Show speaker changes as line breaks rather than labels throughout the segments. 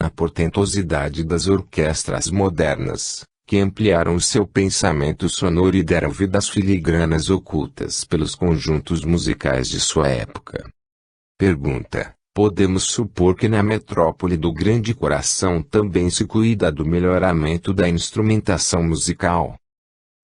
A portentosidade das orquestras modernas, que ampliaram o seu pensamento sonoro e deram vida às filigranas ocultas pelos conjuntos musicais de sua época. Pergunta: podemos supor que na metrópole do Grande Coração também se cuida do melhoramento da instrumentação musical?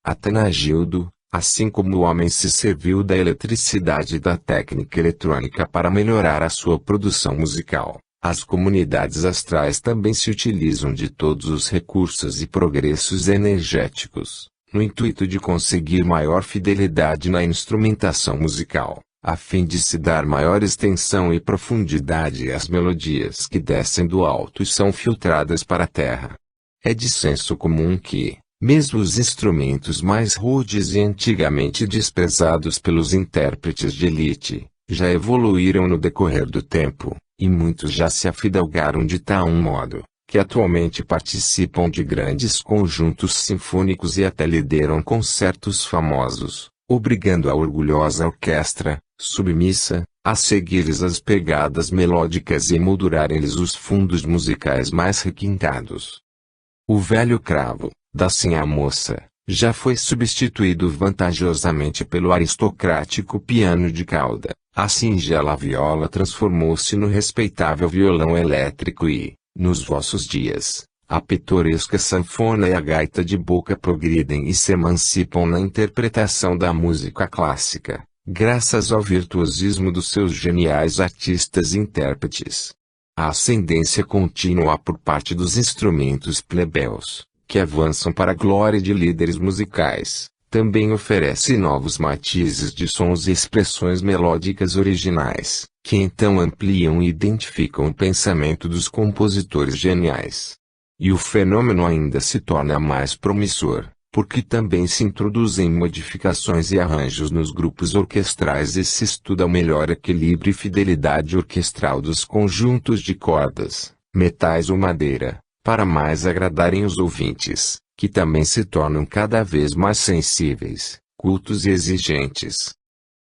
Atanagildo: assim como o homem se serviu da eletricidade e da técnica eletrônica para melhorar a sua produção musical, as comunidades astrais também se utilizam de todos os recursos e progressos energéticos, no intuito de conseguir maior fidelidade na instrumentação musical, a fim de se dar maior extensão e profundidade às melodias que descem do alto e são filtradas para a terra. É de senso comum que, mesmo os instrumentos mais rudes e antigamente desprezados pelos intérpretes de elite, já evoluíram no decorrer do tempo, e muitos já se afidalgaram de tal modo, que atualmente participam de grandes conjuntos sinfônicos e até lideram concertos famosos, obrigando a orgulhosa orquestra, submissa, a seguir-lhes as pegadas melódicas e moldurarem-lhes os fundos musicais mais requintados. O velho cravo, da sinhá moça, já foi substituído vantajosamente pelo aristocrático piano de cauda. A singela viola transformou-se no respeitável violão elétrico e, nos vossos dias, a pitoresca sanfona e a gaita de boca progridem e se emancipam na interpretação da música clássica, graças ao virtuosismo dos seus geniais artistas e intérpretes. A ascendência contínua por parte dos instrumentos plebeus, que avançam para a glória de líderes musicais, também oferece novos matizes de sons e expressões melódicas originais, que então ampliam e identificam o pensamento dos compositores geniais. E o fenômeno ainda se torna mais promissor, porque também se introduzem modificações e arranjos nos grupos orquestrais e se estuda o melhor equilíbrio e fidelidade orquestral dos conjuntos de cordas, metais ou madeira, para mais agradarem os ouvintes, que também se tornam cada vez mais sensíveis, cultos e exigentes.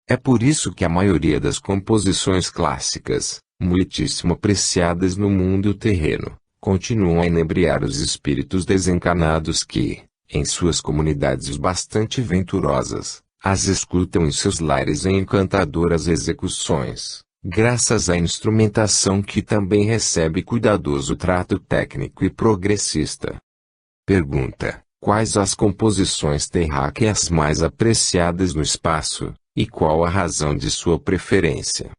É por isso que a maioria das composições clássicas, muitíssimo apreciadas no mundo terreno, continuam a inebriar os espíritos desencanados que, em suas comunidades bastante venturosas, as escutam em seus lares em encantadoras execuções, graças à instrumentação que também recebe cuidadoso trato técnico e progressista. Pergunta: quais as composições terráqueas mais apreciadas no espaço, e qual a razão de sua preferência?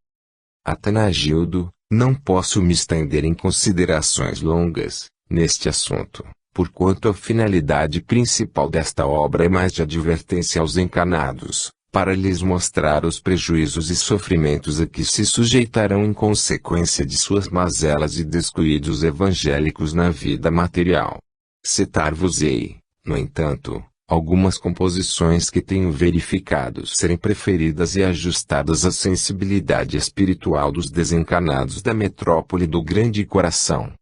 Atanagildo: não posso me estender em considerações longas, neste assunto, porquanto a finalidade principal desta obra é mais de advertência aos encanados, para lhes mostrar os prejuízos e sofrimentos a que se sujeitarão em consequência de suas mazelas e descuidos evangélicos na vida material. Citar-vos-ei, no entanto, algumas composições que tenho verificado serem preferidas e ajustadas à sensibilidade espiritual dos desencanados da metrópole do Grande Coração.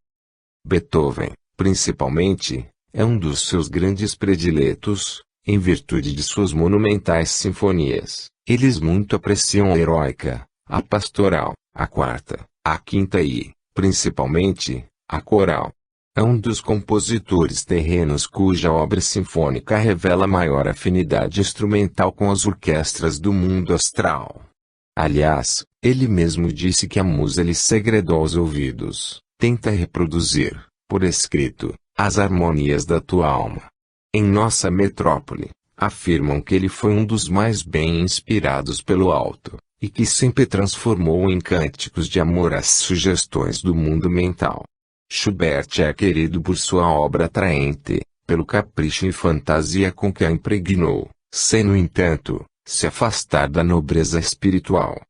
Beethoven, principalmente, é um dos seus grandes prediletos, em virtude de suas monumentais sinfonias. Eles muito apreciam a heróica, a pastoral, a quarta, a quinta e, principalmente, a coral. É um dos compositores terrenos cuja obra sinfônica revela maior afinidade instrumental com as orquestras do mundo astral. Aliás, ele mesmo disse que a musa lhe segredou aos ouvidos, tenta reproduzir, por escrito, as harmonias da tua alma. Em nossa metrópole, afirmam que ele foi um dos mais bem inspirados pelo alto, e que sempre transformou em cânticos de amor as sugestões do mundo mental. Schubert é querido por sua obra atraente, pelo capricho e fantasia com que a impregnou, sem no entanto, se afastar da nobreza espiritual.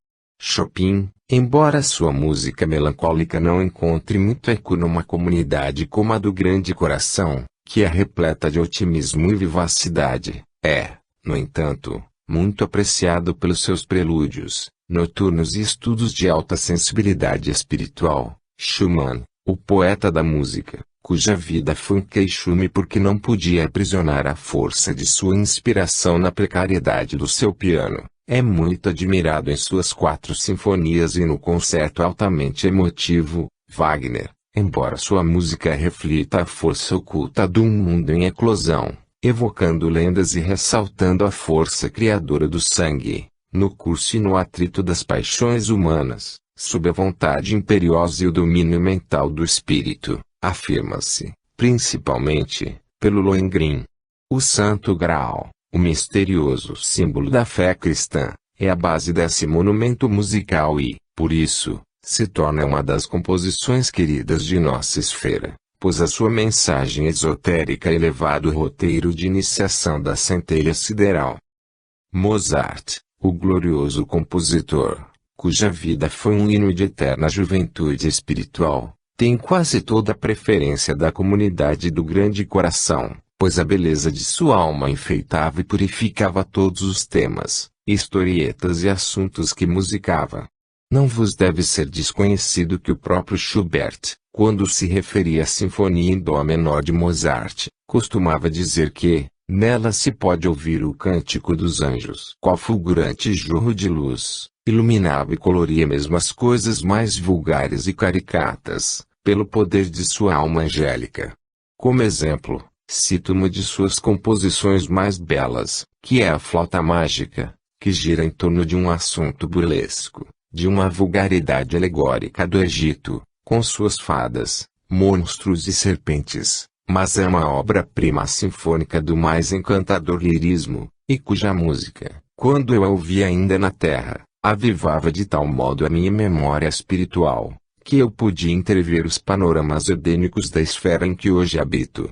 Chopin, embora sua música melancólica não encontre muito eco numa comunidade como a do Grande Coração, que é repleta de otimismo e vivacidade, é, no entanto, muito apreciado pelos seus prelúdios, noturnos e estudos de alta sensibilidade espiritual. Schumann, o poeta da música, cuja vida foi um queixume porque não podia aprisionar a força de sua inspiração na precariedade do seu piano, é muito admirado em suas 4 sinfonias e no concerto altamente emotivo. Wagner, embora sua música reflita a força oculta de um mundo em eclosão, evocando lendas e ressaltando a força criadora do sangue, no curso e no atrito das paixões humanas, sob a vontade imperiosa e o domínio mental do espírito, afirma-se, principalmente, pelo Lohengrin. O Santo Graal, o misterioso símbolo da fé cristã, é a base desse monumento musical e, por isso, se torna uma das composições queridas de nossa esfera, pois a sua mensagem esotérica elevado o roteiro de iniciação da centelha sideral. Mozart, o glorioso compositor, cuja vida foi um hino de eterna juventude espiritual, tem quase toda a preferência da comunidade do grande coração, pois a beleza de sua alma enfeitava e purificava todos os temas, historietas e assuntos que musicava. Não vos deve ser desconhecido que o próprio Schubert, quando se referia à Sinfonia em Dó menor de Mozart, costumava dizer que, nela se pode ouvir o cântico dos anjos. Qual fulgurante jorro de luz, iluminava e coloria mesmo as coisas mais vulgares e caricatas, pelo poder de sua alma angélica. Como exemplo, cito uma de suas composições mais belas, que é a Flauta Mágica, que gira em torno de um assunto burlesco, de uma vulgaridade alegórica do Egito, com suas fadas, monstros e serpentes, mas é uma obra-prima sinfônica do mais encantador lirismo, e cuja música, quando eu a ouvi ainda na terra, avivava de tal modo a minha memória espiritual, que eu podia entrever os panoramas edênicos da esfera em que hoje habito.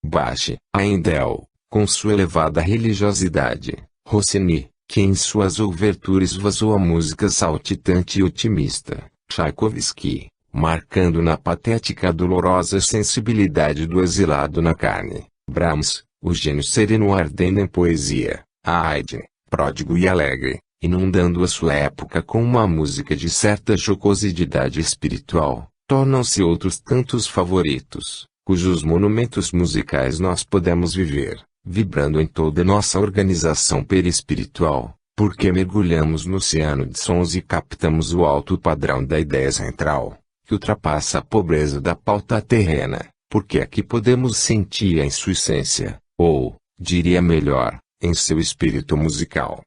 Bach, Handel, com sua elevada religiosidade, Rossini, que em suas ouverturas vazou a música saltitante e otimista, Tchaikovsky, marcando na patética a dolorosa sensibilidade do exilado na carne, Brahms, o gênio sereno ardendo em poesia, Haydn, pródigo e alegre, inundando a sua época com uma música de certa jocosidade espiritual, tornam-se outros tantos favoritos, cujos monumentos musicais nós podemos viver, vibrando em toda nossa organização perispiritual, porque mergulhamos no oceano de sons e captamos o alto padrão da ideia central, que ultrapassa a pobreza da pauta terrena, porque aqui podemos sentir em sua essência, ou, diria melhor, em seu espírito musical.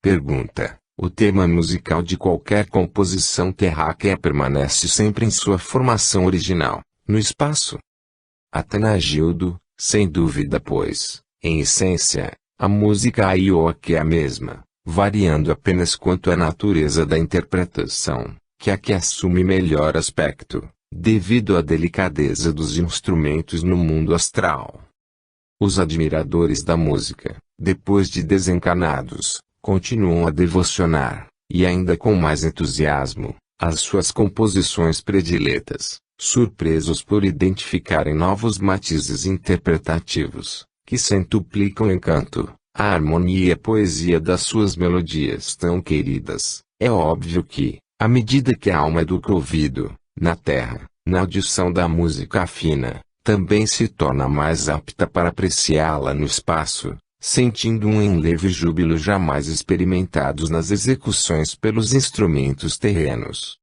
Pergunta: o tema musical de qualquer composição terráquea permanece sempre em sua formação original, no espaço? Atanagildo: sem dúvida, pois, em essência, a música aqui é a mesma, variando apenas quanto à natureza da interpretação, que aqui assume melhor aspecto, devido à delicadeza dos instrumentos no mundo astral. Os admiradores da música, depois de desencarnados, continuam a devocionar, e ainda com mais entusiasmo, as suas composições prediletas, surpresos por identificarem novos matizes interpretativos, que centuplicam o encanto, a harmonia e a poesia das suas melodias tão queridas. É óbvio que, à medida que a alma educa o ouvido, na terra, na audição da música fina, também se torna mais apta para apreciá-la no espaço, sentindo um enlevo e júbilo jamais experimentados nas execuções pelos instrumentos terrenos.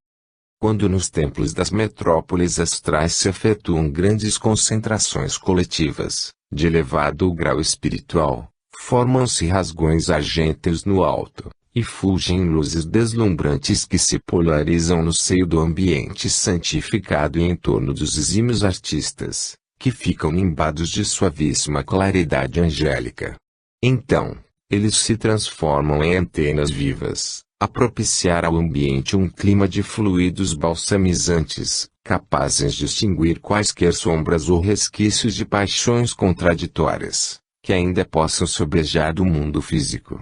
Quando nos templos das metrópoles astrais se efetuam grandes concentrações coletivas, de elevado grau espiritual, formam-se rasgões argênteos no alto, e fulgem luzes deslumbrantes que se polarizam no seio do ambiente santificado e em torno dos exímios artistas, que ficam nimbados de suavíssima claridade angélica. Então, eles se transformam em antenas vivas, a propiciar ao ambiente um clima de fluidos balsamizantes, capazes de extinguir quaisquer sombras ou resquícios de paixões contraditórias, que ainda possam sobejar do mundo físico.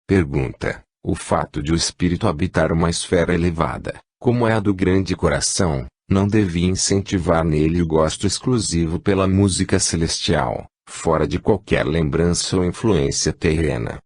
Pergunta: o fato de o espírito habitar uma esfera elevada, como é a do grande coração, não devia incentivar nele o gosto exclusivo pela música celestial, fora de qualquer lembrança ou influência terrena?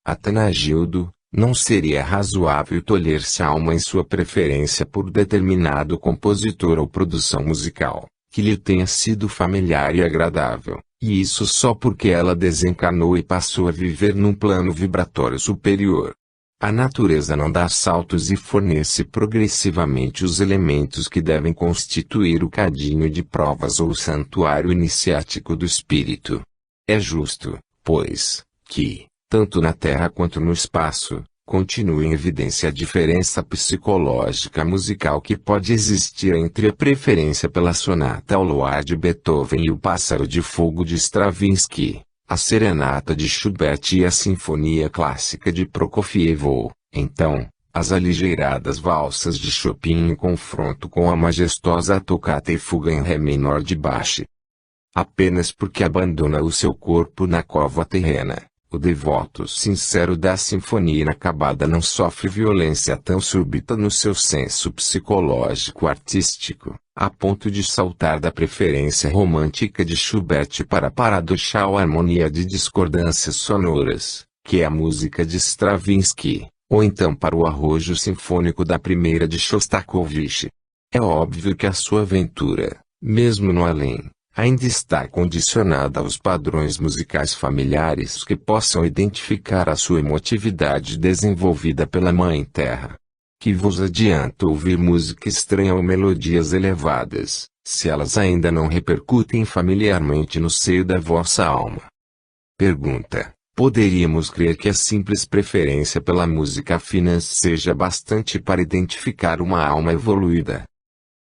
Atanagildo: não seria razoável tolher-se a alma em sua preferência por determinado compositor ou produção musical, que lhe tenha sido familiar e agradável, e isso só porque ela desencarnou e passou a viver num plano vibratório superior? A natureza não dá saltos e fornece progressivamente os elementos que devem constituir o cadinho de provas ou o santuário iniciático do espírito. É justo, pois, que, tanto na Terra quanto no espaço, continue em evidência a diferença psicológica musical que pode existir entre a preferência pela sonata ao luar de Beethoven e o Pássaro de Fogo de Stravinsky, a serenata de Schubert e a sinfonia clássica de Prokofiev ou, então, as aligeiradas valsas de Chopin em confronto com a majestosa tocata e fuga em ré menor de Bach. Apenas porque abandona o seu corpo na cova terrena, o devoto sincero da sinfonia inacabada não sofre violência tão súbita no seu senso psicológico artístico, a ponto de saltar da preferência romântica de Schubert para a paradoxal harmonia de discordâncias sonoras, que é a música de Stravinsky, ou então para o arrojo sinfônico da primeira de Shostakovich. É óbvio que a sua aventura, mesmo no além, ainda está condicionada aos padrões musicais familiares que possam identificar a sua emotividade desenvolvida pela Mãe Terra. Que vos adianta ouvir música estranha ou melodias elevadas, se elas ainda não repercutem familiarmente no seio da vossa alma? Pergunta: poderíamos crer que a simples preferência pela música fina seja bastante para identificar uma alma evoluída?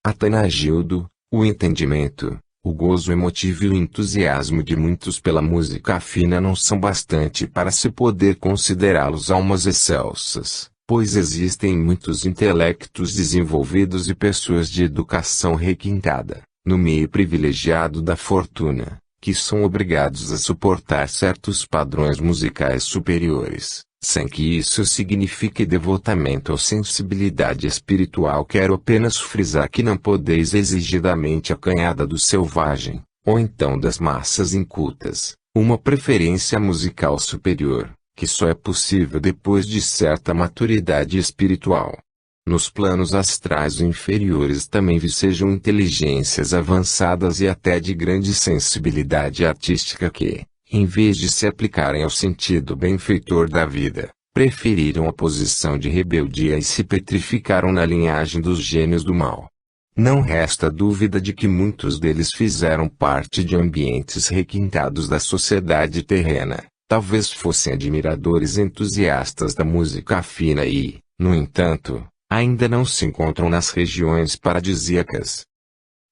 Atanagildo: o entendimento, o gozo emotivo e o entusiasmo de muitos pela música fina não são bastante para se poder considerá-los almas excelsas, pois existem muitos intelectos desenvolvidos e pessoas de educação requintada, no meio privilegiado da fortuna, que são obrigados a suportar certos padrões musicais superiores, sem que isso signifique devotamento ou sensibilidade espiritual. Quero apenas frisar que não podeis exigir da mente acanhada do selvagem, ou então das massas incultas, uma preferência musical superior, que só é possível depois de certa maturidade espiritual. Nos planos astrais inferiores também vicejam inteligências avançadas e até de grande sensibilidade artística que, em vez de se aplicarem ao sentido benfeitor da vida, preferiram a posição de rebeldia e se petrificaram na linhagem dos gênios do mal. Não resta dúvida de que muitos deles fizeram parte de ambientes requintados da sociedade terrena, talvez fossem admiradores entusiastas da música fina e, no entanto, ainda não se encontram nas regiões paradisíacas.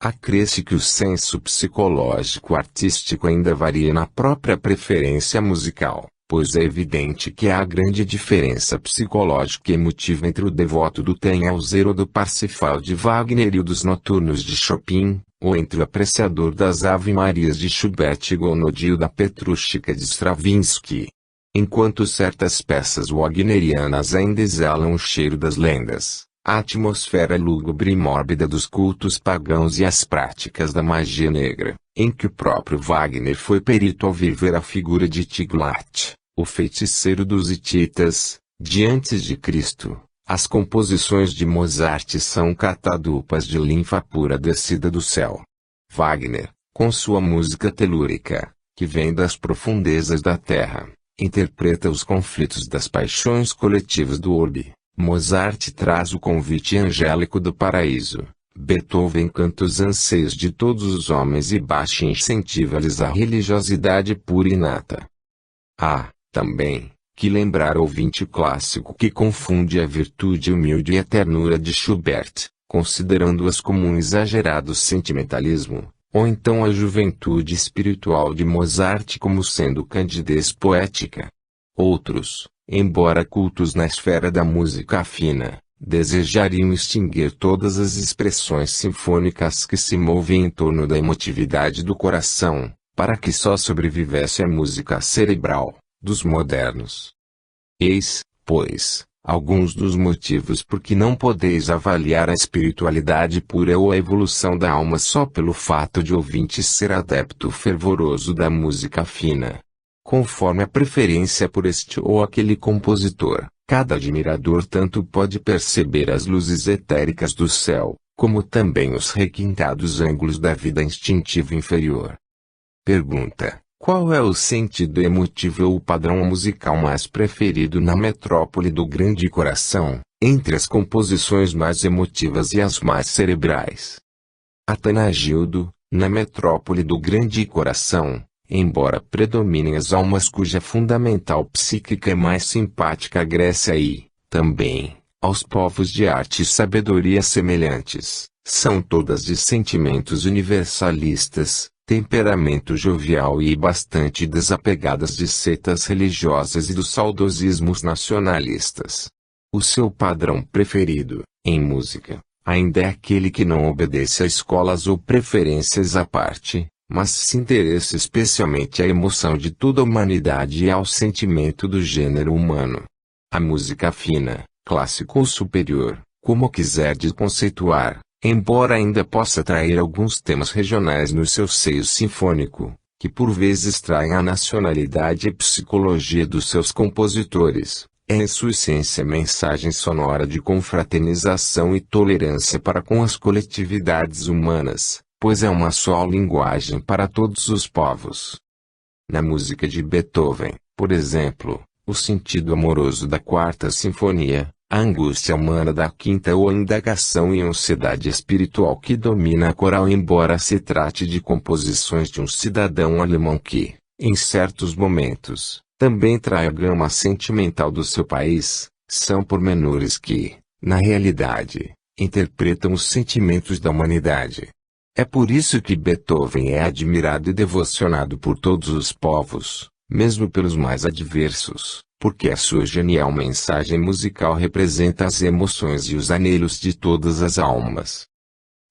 Acresce que o senso psicológico artístico ainda varia na própria preferência musical, pois é evidente que há grande diferença psicológica e emotiva entre o devoto do Tannhäuser ou do Parsifal de Wagner e o dos noturnos de Chopin, ou entre o apreciador das Ave-Marias de Schubert e Gounod da Petrústica de Stravinsky. Enquanto certas peças wagnerianas ainda exalam o cheiro das lendas, a atmosfera lúgubre e mórbida dos cultos pagãos e as práticas da magia negra, em que o próprio Wagner foi perito ao viver a figura de Tiglat, o feiticeiro dos hititas, de antes de Cristo, as composições de Mozart são catadupas de linfa pura descida do céu. Wagner, com sua música telúrica, que vem das profundezas da terra, interpreta os conflitos das paixões coletivas do orbe. Mozart traz o convite angélico do paraíso. Beethoven canta os anseios de todos os homens e Bach incentiva-lhes a religiosidade pura e inata. Há, também, que lembrar ao ouvinte clássico que confunde a virtude humilde e a ternura de Schubert, considerando-as como um exagerado sentimentalismo, ou então a juventude espiritual de Mozart como sendo candidez poética. Outros, embora cultos na esfera da música fina, desejariam extinguir todas as expressões sinfônicas que se movem em torno da emotividade do coração, para que só sobrevivesse a música cerebral, dos modernos. Eis, pois, alguns dos motivos por que não podeis avaliar a espiritualidade pura ou a evolução da alma só pelo fato de ouvinte ser adepto fervoroso da música fina. Conforme a preferência por este ou aquele compositor, cada admirador tanto pode perceber as luzes etéricas do céu, como também os requintados ângulos da vida instintiva inferior. Pergunta: Qual é o sentido emotivo ou o padrão musical mais preferido na metrópole do grande coração, entre as composições mais emotivas e as mais cerebrais? Atanagildo, na metrópole do grande coração, embora predominem as almas cuja fundamental psíquica é mais simpática à Grécia e, também, aos povos de arte e sabedoria semelhantes, são todas de sentimentos universalistas, temperamento jovial e bastante desapegadas de seitas religiosas e dos saudosismos nacionalistas. O seu padrão preferido, em música, ainda é aquele que não obedece a escolas ou preferências à parte, mas se interessa especialmente à emoção de toda a humanidade e ao sentimento do gênero humano. A música fina, clássica ou superior, como quiserdes conceituar, embora ainda possa trair alguns temas regionais no seu seio sinfônico, que por vezes traem a nacionalidade e psicologia dos seus compositores, é em sua essência mensagem sonora de confraternização e tolerância para com as coletividades humanas, pois é uma só linguagem para todos os povos. Na música de Beethoven, por exemplo, o sentido amoroso da Quarta Sinfonia, a angústia humana da Quinta ou a indagação e ansiedade espiritual que domina a coral, embora se trate de composições de um cidadão alemão que, em certos momentos, também trai a gama sentimental do seu país, são pormenores que, na realidade, interpretam os sentimentos da humanidade. É por isso que Beethoven é admirado e devocionado por todos os povos, mesmo pelos mais adversos, porque a sua genial mensagem musical representa as emoções e os anelhos de todas as almas.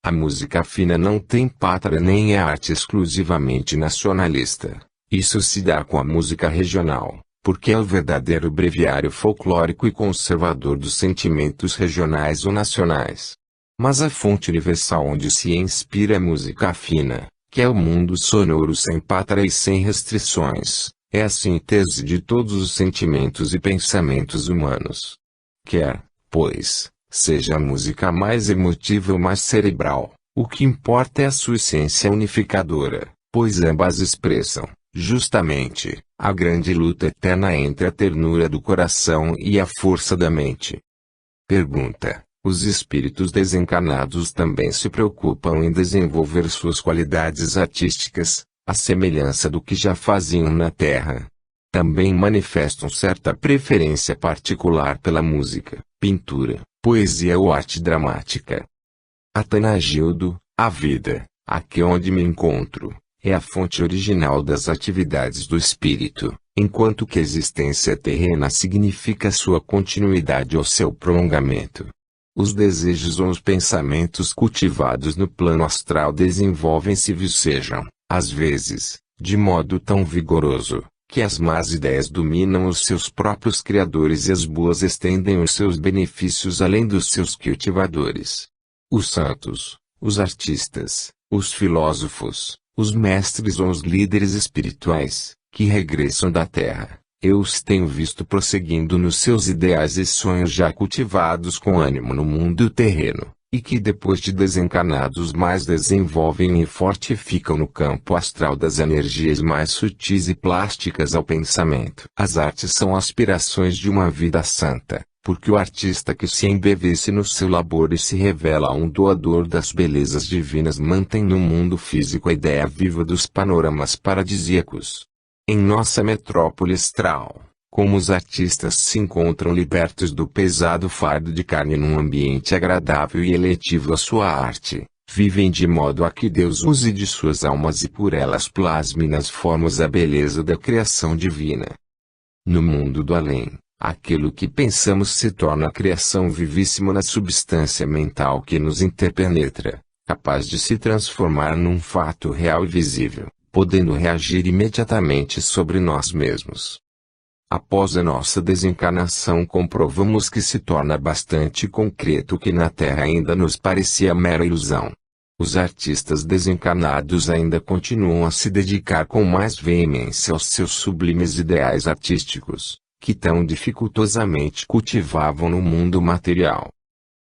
A música fina não tem pátria nem é arte exclusivamente nacionalista. Isso se dá com a música regional, porque é o verdadeiro breviário folclórico e conservador dos sentimentos regionais ou nacionais. Mas a fonte universal onde se inspira a música fina, que é o mundo sonoro sem pátria e sem restrições, é a síntese de todos os sentimentos e pensamentos humanos. Quer, pois, seja a música mais emotiva ou mais cerebral, o que importa é a sua essência unificadora, pois ambas expressam, justamente, a grande luta eterna entre a ternura do coração e a força da mente. Pergunta: os espíritos desencarnados também se preocupam em desenvolver suas qualidades artísticas, à semelhança do que já faziam na Terra? Também manifestam certa preferência particular pela música, pintura, poesia ou arte dramática? Atanagildo: a vida, aqui onde me encontro, é a fonte original das atividades do espírito, enquanto que a existência terrena significa sua continuidade ou seu prolongamento. Os desejos ou os pensamentos cultivados no plano astral desenvolvem-se e vicejam, às vezes, de modo tão vigoroso, que as más ideias dominam os seus próprios criadores e as boas estendem os seus benefícios além dos seus cultivadores. Os santos, os artistas, os filósofos, os mestres ou os líderes espirituais, que regressam da Terra, eu os tenho visto prosseguindo nos seus ideais e sonhos já cultivados com ânimo no mundo terreno, e que depois de desencarnados mais desenvolvem e fortificam no campo astral das energias mais sutis e plásticas ao pensamento. As artes são aspirações de uma vida santa, porque o artista que se embevece no seu labor e se revela um doador das belezas divinas mantém no mundo físico a ideia viva dos panoramas paradisíacos. Em nossa metrópole astral, como os artistas se encontram libertos do pesado fardo de carne num ambiente agradável e eletivo à sua arte, vivem de modo a que Deus use de suas almas e por elas plasme nas formas a beleza da criação divina. No mundo do além, aquilo que pensamos se torna a criação vivíssima na substância mental que nos interpenetra, capaz de se transformar num fato real e visível, podendo reagir imediatamente sobre nós mesmos. Após a nossa desencarnação comprovamos que se torna bastante concreto o que na Terra ainda nos parecia mera ilusão. Os artistas desencarnados ainda continuam a se dedicar com mais veemência aos seus sublimes ideais artísticos, que tão dificultosamente cultivavam no mundo material.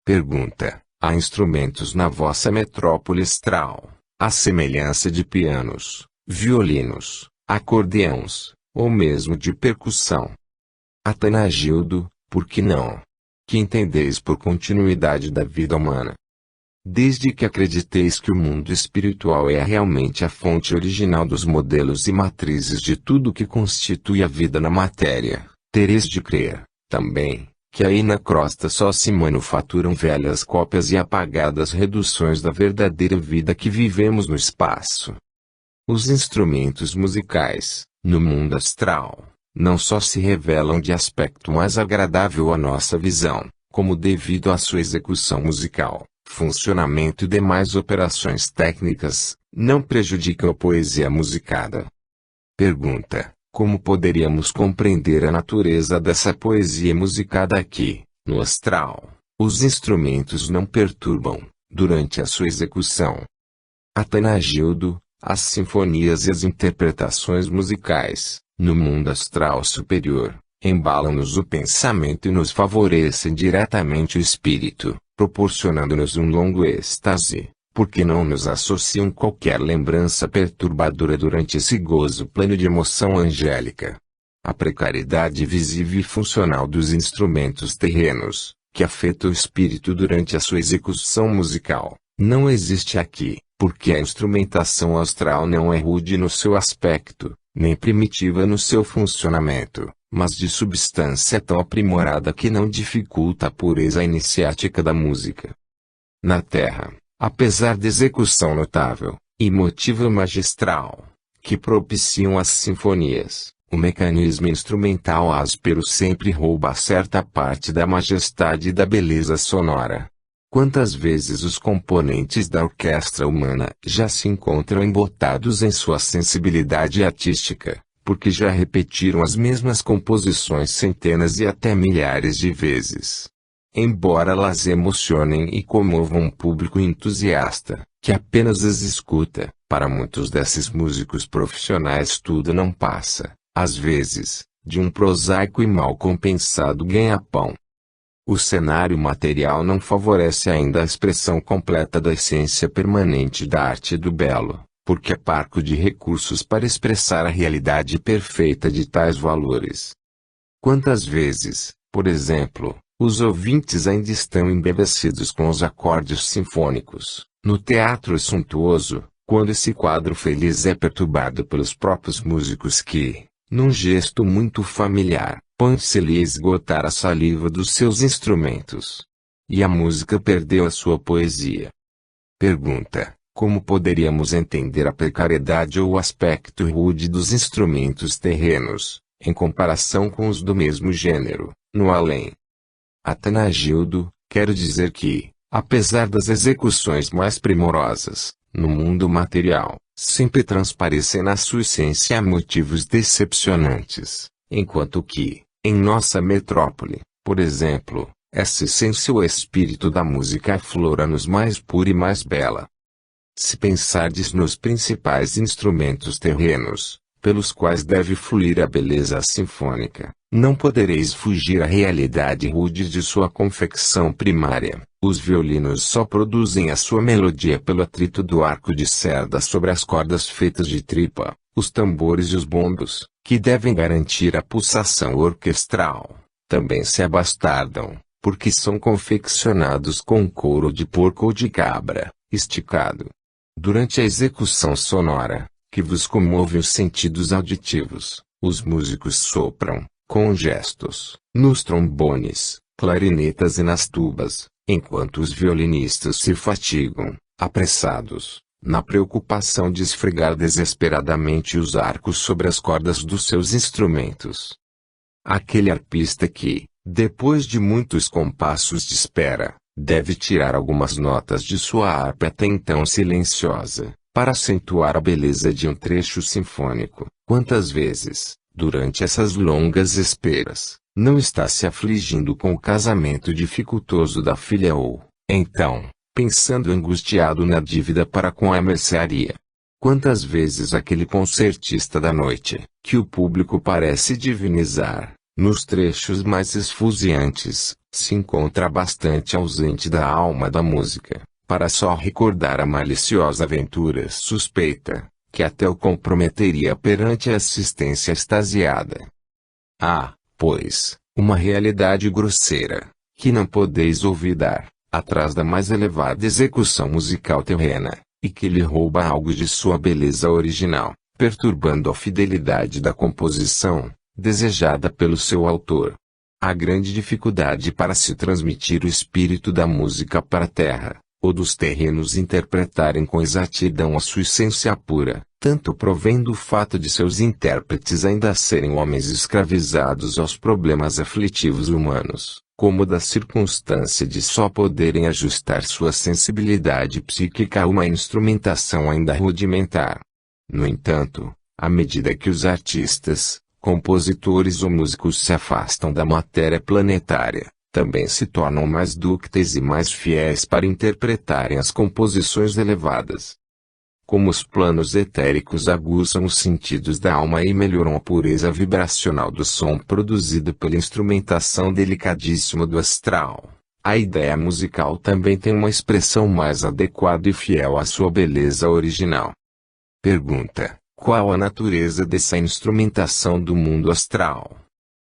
Pergunta: há instrumentos na vossa metrópole astral, à semelhança de pianos, violinos, acordeões, ou mesmo de percussão. Atanagildo, por que não? Que entendeis por continuidade da vida humana? Desde que acrediteis que o mundo espiritual é realmente a fonte original dos modelos e matrizes de tudo que constitui a vida na matéria, tereis de crer, também, que aí na crosta só se manufaturam velhas cópias e apagadas reduções da verdadeira vida que vivemos no espaço. Os instrumentos musicais, no mundo astral, não só se revelam de aspecto mais agradável à nossa visão, como devido à sua execução musical, funcionamento e demais operações técnicas, não prejudicam a poesia musicada. Pergunta: como poderíamos compreender a natureza dessa poesia musicada aqui, no astral? Os instrumentos não perturbam, durante a sua execução. Atanagildo: as sinfonias e as interpretações musicais, no mundo astral superior, embalam-nos o pensamento e nos favorecem diretamente o espírito, proporcionando-nos um longo êxtase, porque não nos associam qualquer lembrança perturbadora durante esse gozo pleno de emoção angélica. A precariedade visível e funcional dos instrumentos terrenos, que afeta o espírito durante a sua execução musical, não existe aqui, porque a instrumentação astral não é rude no seu aspecto, nem primitiva no seu funcionamento, mas de substância tão aprimorada que não dificulta a pureza iniciática da música. Na Terra, apesar da execução notável, e motiva magistral, que propiciam as sinfonias, o mecanismo instrumental áspero sempre rouba certa parte da majestade e da beleza sonora. Quantas vezes os componentes da orquestra humana já se encontram embotados em sua sensibilidade artística, porque já repetiram as mesmas composições centenas e até milhares de vezes. Embora elas emocionem e comovam um público entusiasta, que apenas as escuta, para muitos desses músicos profissionais tudo não passa, às vezes, de um prosaico e mal compensado ganha-pão. O cenário material não favorece ainda a expressão completa da essência permanente da arte do belo, porque é parco de recursos para expressar a realidade perfeita de tais valores. Quantas vezes, por exemplo, os ouvintes ainda estão embevecidos com os acordes sinfônicos, no teatro suntuoso, quando esse quadro feliz é perturbado pelos próprios músicos que, num gesto muito familiar, põe-se-lhe a esgotar a saliva dos seus instrumentos. E a música perdeu a sua poesia. Pergunta: como poderíamos entender a precariedade ou o aspecto rude dos instrumentos terrenos, em comparação com os do mesmo gênero, no além? Atanagildo: quero dizer que, apesar das execuções mais primorosas, no mundo material, sempre transparecem na sua essência motivos decepcionantes, enquanto que, em nossa metrópole, por exemplo, essa essência ou espírito da música aflora-nos mais pura e mais bela. Se pensardes nos principais instrumentos terrenos, pelos quais deve fluir a beleza sinfônica, não podereis fugir à realidade rude de sua confecção primária. Os violinos só produzem a sua melodia pelo atrito do arco de cerda sobre as cordas feitas de tripa. Os tambores e os bombos, que devem garantir a pulsação orquestral, também se abastardam, porque são confeccionados com couro de porco ou de cabra, esticado. Durante a execução sonora, que vos comove os sentidos auditivos, os músicos sopram, com gestos, nos trombones, clarinetas e nas tubas, enquanto os violinistas se fatigam, apressados, na preocupação de esfregar desesperadamente os arcos sobre as cordas dos seus instrumentos. Aquele arpista que, depois de muitos compassos de espera, deve tirar algumas notas de sua harpa até então silenciosa, para acentuar a beleza de um trecho sinfônico. Quantas vezes, durante essas longas esperas, não está se afligindo com o casamento dificultoso da filha ou, então, pensando angustiado na dívida para com a mercearia. Quantas vezes aquele concertista da noite, que o público parece divinizar, nos trechos mais esfuziantes, se encontra bastante ausente da alma da música, para só recordar a maliciosa aventura suspeita, que até o comprometeria perante a assistência extasiada. Há, pois, uma realidade grosseira, que não podeis olvidar, atrás da mais elevada execução musical terrena, e que lhe rouba algo de sua beleza original, perturbando a fidelidade da composição, desejada pelo seu autor. A grande dificuldade para se transmitir o espírito da música para a terra, ou dos terrenos interpretarem com exatidão a sua essência pura, tanto provém do fato de seus intérpretes ainda serem homens escravizados aos problemas aflitivos humanos, como da circunstância de só poderem ajustar sua sensibilidade psíquica a uma instrumentação ainda rudimentar. No entanto, à medida que os artistas, compositores ou músicos se afastam da matéria planetária, também se tornam mais dúcteis e mais fiéis para interpretarem as composições elevadas. Como os planos etéricos aguçam os sentidos da alma e melhoram a pureza vibracional do som produzido pela instrumentação delicadíssima do astral, a ideia musical também tem uma expressão mais adequada e fiel à sua beleza original. Pergunta: qual a natureza dessa instrumentação do mundo astral?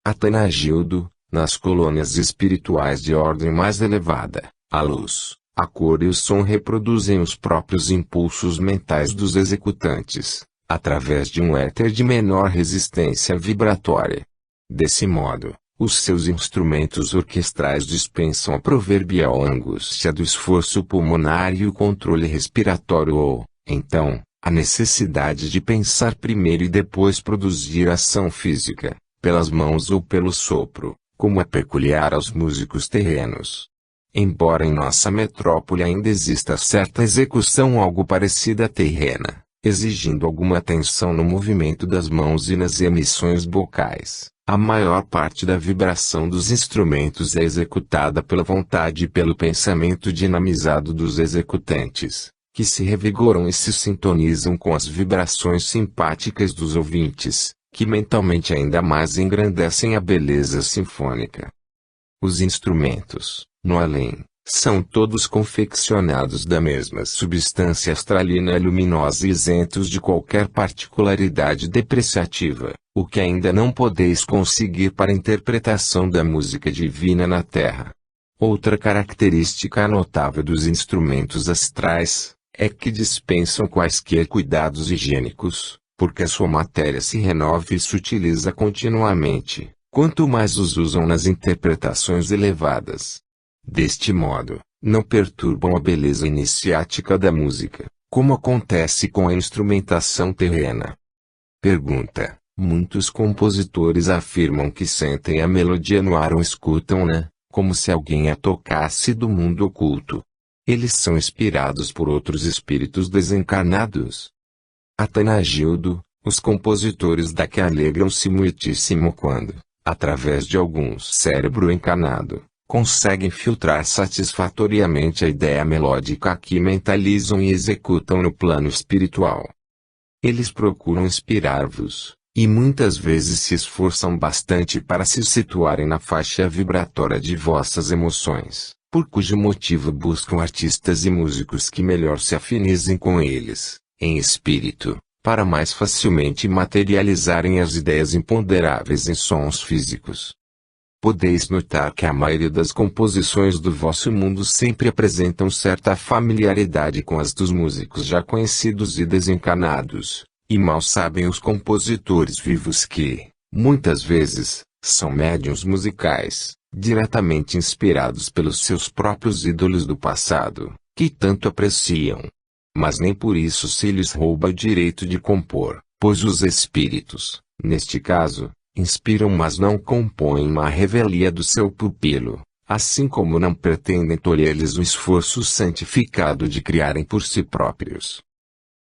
Atanagildo: nas colônias espirituais de ordem mais elevada, a luz, a cor e o som reproduzem os próprios impulsos mentais dos executantes, através de um éter de menor resistência vibratória. Desse modo, os seus instrumentos orquestrais dispensam a proverbial angústia do esforço pulmonar e o controle respiratório ou, então, a necessidade de pensar primeiro e depois produzir ação física, pelas mãos ou pelo sopro, como é peculiar aos músicos terrenos. Embora em nossa metrópole ainda exista certa execução algo parecida à terrena, exigindo alguma atenção no movimento das mãos e nas emissões vocais, a maior parte da vibração dos instrumentos é executada pela vontade e pelo pensamento dinamizado dos executantes, que se revigoram e se sintonizam com as vibrações simpáticas dos ouvintes, que mentalmente ainda mais engrandecem a beleza sinfônica. Os instrumentos, no além, são todos confeccionados da mesma substância astralina luminosa e isentos de qualquer particularidade depreciativa, o que ainda não podeis conseguir para a interpretação da música divina na Terra. Outra característica notável dos instrumentos astrais é que dispensam quaisquer cuidados higiênicos, porque a sua matéria se renova e se utiliza continuamente, quanto mais os usam nas interpretações elevadas. Deste modo, não perturbam a beleza iniciática da música, como acontece com a instrumentação terrena. Pergunta: muitos compositores afirmam que sentem a melodia no ar ou escutam-na, como se alguém a tocasse do mundo oculto. Eles são inspirados por outros espíritos desencarnados? Atanagildo: os compositores daqui alegram-se muitíssimo quando, através de algum cérebro encarnado, conseguem filtrar satisfatoriamente a ideia melódica que mentalizam e executam no plano espiritual. Eles procuram inspirar-vos, e muitas vezes se esforçam bastante para se situarem na faixa vibratória de vossas emoções, por cujo motivo buscam artistas e músicos que melhor se afinizem com eles, em espírito, para mais facilmente materializarem as ideias imponderáveis em sons físicos. Podeis notar que a maioria das composições do vosso mundo sempre apresentam certa familiaridade com as dos músicos já conhecidos e desencarnados, e mal sabem os compositores vivos que, muitas vezes, são médiuns musicais, diretamente inspirados pelos seus próprios ídolos do passado, que tanto apreciam. Mas nem por isso se lhes rouba o direito de compor, pois os espíritos, neste caso, inspiram mas não compõem à revelia do seu pupilo, assim como não pretendem tolher-lhes o esforço santificado de criarem por si próprios.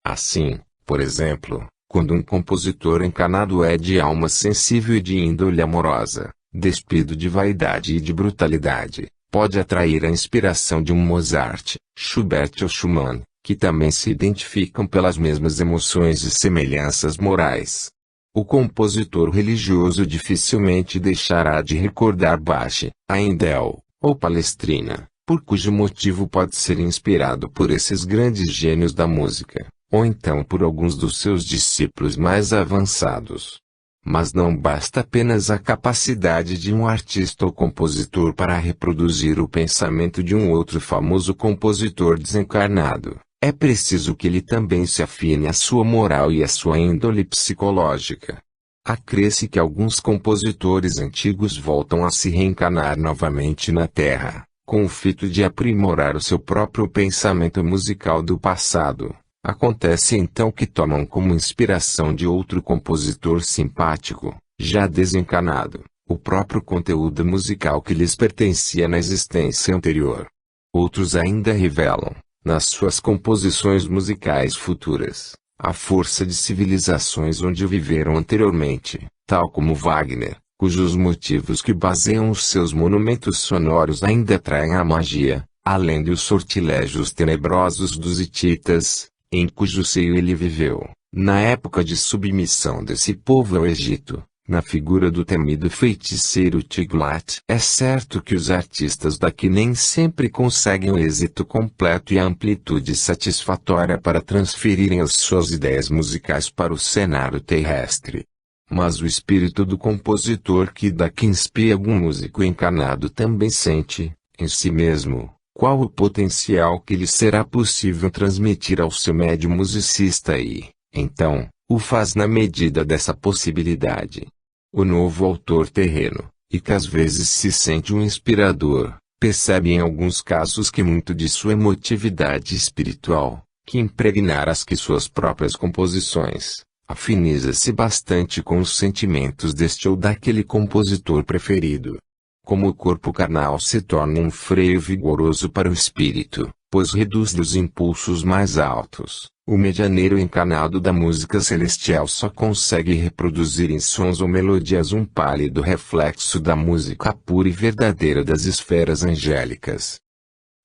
Assim, por exemplo, quando um compositor encarnado é de alma sensível e de índole amorosa, despido de vaidade e de brutalidade, pode atrair a inspiração de um Mozart, Schubert ou Schumann, que também se identificam pelas mesmas emoções e semelhanças morais. O compositor religioso dificilmente deixará de recordar Bach, Handel, ou Palestrina, por cujo motivo pode ser inspirado por esses grandes gênios da música, ou então por alguns dos seus discípulos mais avançados. Mas não basta apenas a capacidade de um artista ou compositor para reproduzir o pensamento de um outro famoso compositor desencarnado. É preciso que ele também se afine à sua moral e à sua índole psicológica. Acresce que alguns compositores antigos voltam a se reencarnar novamente na Terra, com o fito de aprimorar o seu próprio pensamento musical do passado. Acontece então que tomam como inspiração de outro compositor simpático, já desencarnado, o próprio conteúdo musical que lhes pertencia na existência anterior. Outros ainda revelam, nas suas composições musicais futuras, a força de civilizações onde viveram anteriormente, tal como Wagner, cujos motivos que baseiam os seus monumentos sonoros ainda atraem a magia, além dos sortilégios tenebrosos dos hititas, em cujo seio ele viveu, na época de submissão desse povo ao Egito, na figura do temido feiticeiro Tiglat. É certo que os artistas daqui nem sempre conseguem o êxito completo e a amplitude satisfatória para transferirem as suas ideias musicais para o cenário terrestre. Mas o espírito do compositor que daqui inspira algum músico encarnado também sente, em si mesmo, qual o potencial que lhe será possível transmitir ao seu médio musicista e, então, o faz na medida dessa possibilidade. O novo autor terreno, e que às vezes se sente um inspirador, percebe em alguns casos que muito de sua emotividade espiritual, que impregnar as que suas próprias composições, afiniza-se bastante com os sentimentos deste ou daquele compositor preferido. Como o corpo carnal se torna um freio vigoroso para o espírito, pois reduz os impulsos mais altos, o medianeiro encarnado da música celestial só consegue reproduzir em sons ou melodias um pálido reflexo da música pura e verdadeira das esferas angélicas.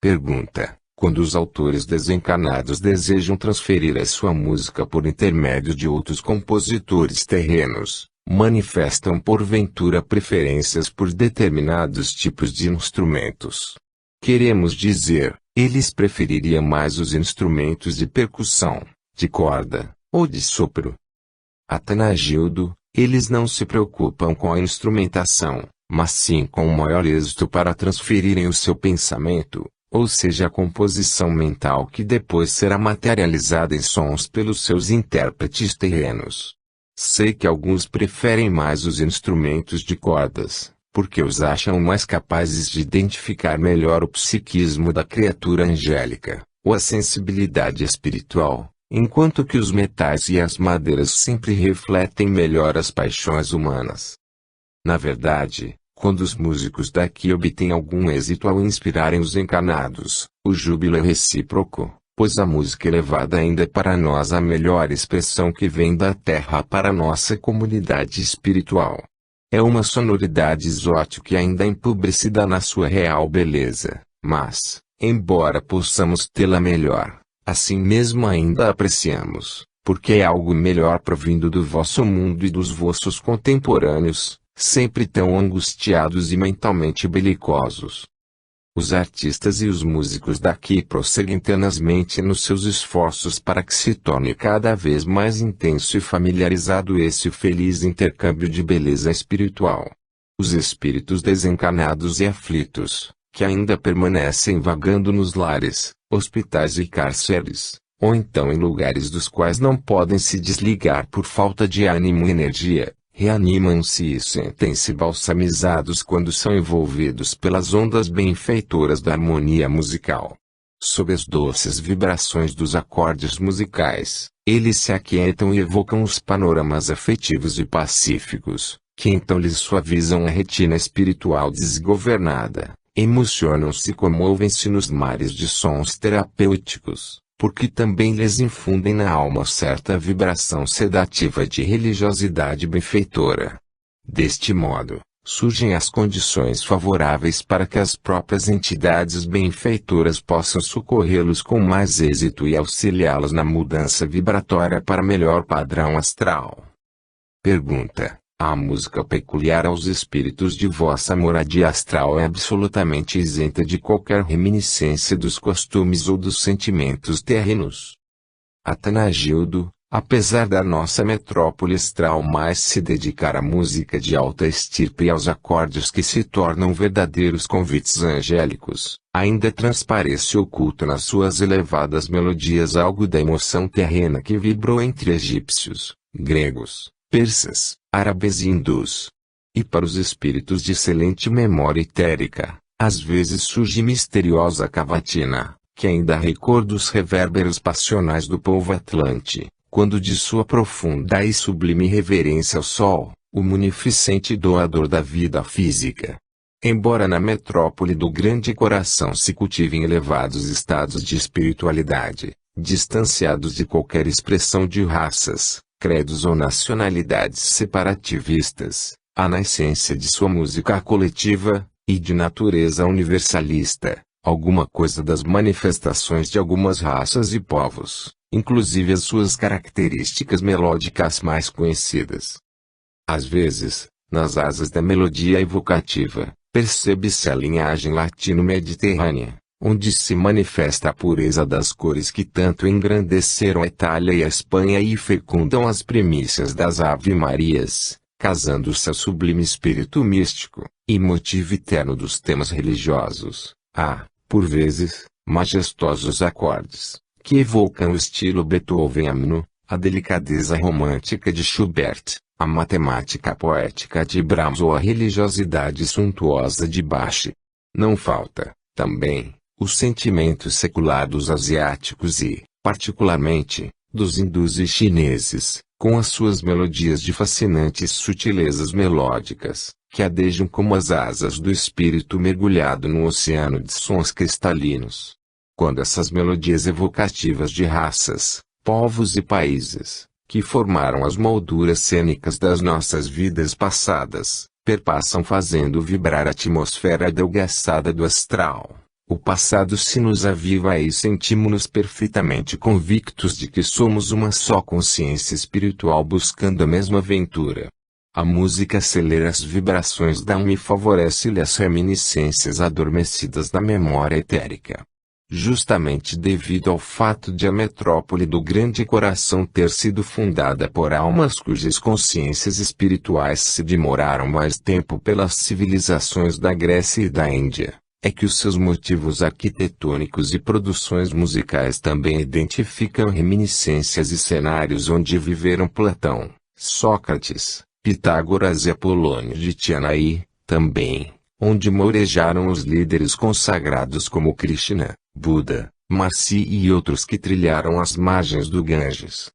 Pergunta: quando os autores desencarnados desejam transferir a sua música por intermédio de outros compositores terrenos, manifestam porventura preferências por determinados tipos de instrumentos? Queremos dizer, eles prefeririam mais os instrumentos de percussão, de corda, ou de sopro. Atanagildo: eles não se preocupam com a instrumentação, mas sim com o maior êxito para transferirem o seu pensamento, ou seja a composição mental que depois será materializada em sons pelos seus intérpretes terrenos. Sei que alguns preferem mais os instrumentos de cordas, porque os acham mais capazes de identificar melhor o psiquismo da criatura angélica, ou a sensibilidade espiritual, enquanto que os metais e as madeiras sempre refletem melhor as paixões humanas. Na verdade, quando os músicos daqui obtêm algum êxito ao inspirarem os encarnados, o júbilo é recíproco, pois a música elevada ainda é para nós a melhor expressão que vem da terra para nossa comunidade espiritual. É uma sonoridade exótica e ainda empobrecida na sua real beleza, mas, embora possamos tê-la melhor, assim mesmo ainda a apreciamos, porque é algo melhor provindo do vosso mundo e dos vossos contemporâneos, sempre tão angustiados e mentalmente belicosos. Os artistas e os músicos daqui prosseguem tenazmente nos seus esforços para que se torne cada vez mais intenso e familiarizado esse feliz intercâmbio de beleza espiritual. Os espíritos desencarnados e aflitos, que ainda permanecem vagando nos lares, hospitais e cárceres, ou então em lugares dos quais não podem se desligar por falta de ânimo e energia, reanimam-se e sentem-se balsamizados quando são envolvidos pelas ondas benfeitoras da harmonia musical. Sob as doces vibrações dos acordes musicais, eles se aquietam e evocam os panoramas afetivos e pacíficos, que então lhes suavizam a retina espiritual desgovernada, emocionam-se e comovem-se nos mares de sons terapêuticos, porque também lhes infundem na alma certa vibração sedativa de religiosidade benfeitora. Deste modo, surgem as condições favoráveis para que as próprias entidades benfeitoras possam socorrê-los com mais êxito e auxiliá-los na mudança vibratória para melhor padrão astral. Pergunta: a música peculiar aos espíritos de vossa moradia astral é absolutamente isenta de qualquer reminiscência dos costumes ou dos sentimentos terrenos? Atanagildo, apesar da nossa metrópole astral mais se dedicar à música de alta estirpe e aos acordes que se tornam verdadeiros convites angélicos, ainda transparece oculto nas suas elevadas melodias algo da emoção terrena que vibrou entre egípcios, gregos, persas, árabes e hindus. E para os espíritos de excelente memória etérica, às vezes surge misteriosa cavatina, que ainda recorda os reverberos passionais do povo atlante, quando de sua profunda e sublime reverência ao sol, o munificente doador da vida física. Embora na metrópole do grande coração se cultivem elevados estados de espiritualidade, distanciados de qualquer expressão de raças, credos ou nacionalidades separativistas, há na essência de sua música coletiva, e de natureza universalista, alguma coisa das manifestações de algumas raças e povos, inclusive as suas características melódicas mais conhecidas. Às vezes, nas asas da melodia evocativa, percebe-se a linhagem latino-mediterrânea, onde se manifesta a pureza das cores que tanto engrandeceram a Itália e a Espanha e fecundam as primícias das Ave-Marias, casando-se ao sublime espírito místico, e motivo eterno dos temas religiosos. Há, por vezes, majestosos acordes, que evocam o estilo beethoveniano, a delicadeza romântica de Schubert, a matemática poética de Brahms ou a religiosidade suntuosa de Bach. Não falta, também, o sentimento secular dos asiáticos e, particularmente, dos hindus e chineses, com as suas melodias de fascinantes sutilezas melódicas, que adejam como as asas do espírito mergulhado num oceano de sons cristalinos. Quando essas melodias evocativas de raças, povos e países, que formaram as molduras cênicas das nossas vidas passadas, perpassam fazendo vibrar a atmosfera adelgaçada do astral, o passado se nos aviva e sentimos-nos perfeitamente convictos de que somos uma só consciência espiritual buscando a mesma aventura. A música acelera as vibrações da alma e favorece-lhe as reminiscências adormecidas da memória etérica. Justamente devido ao fato de a metrópole do grande coração ter sido fundada por almas cujas consciências espirituais se demoraram mais tempo pelas civilizações da Grécia e da Índia, é que os seus motivos arquitetônicos e produções musicais também identificam reminiscências e cenários onde viveram Platão, Sócrates, Pitágoras e Apolônio de Tianaí, também, onde morejaram os líderes consagrados como Krishna, Buda, Marci e outros que trilharam as margens do Ganges.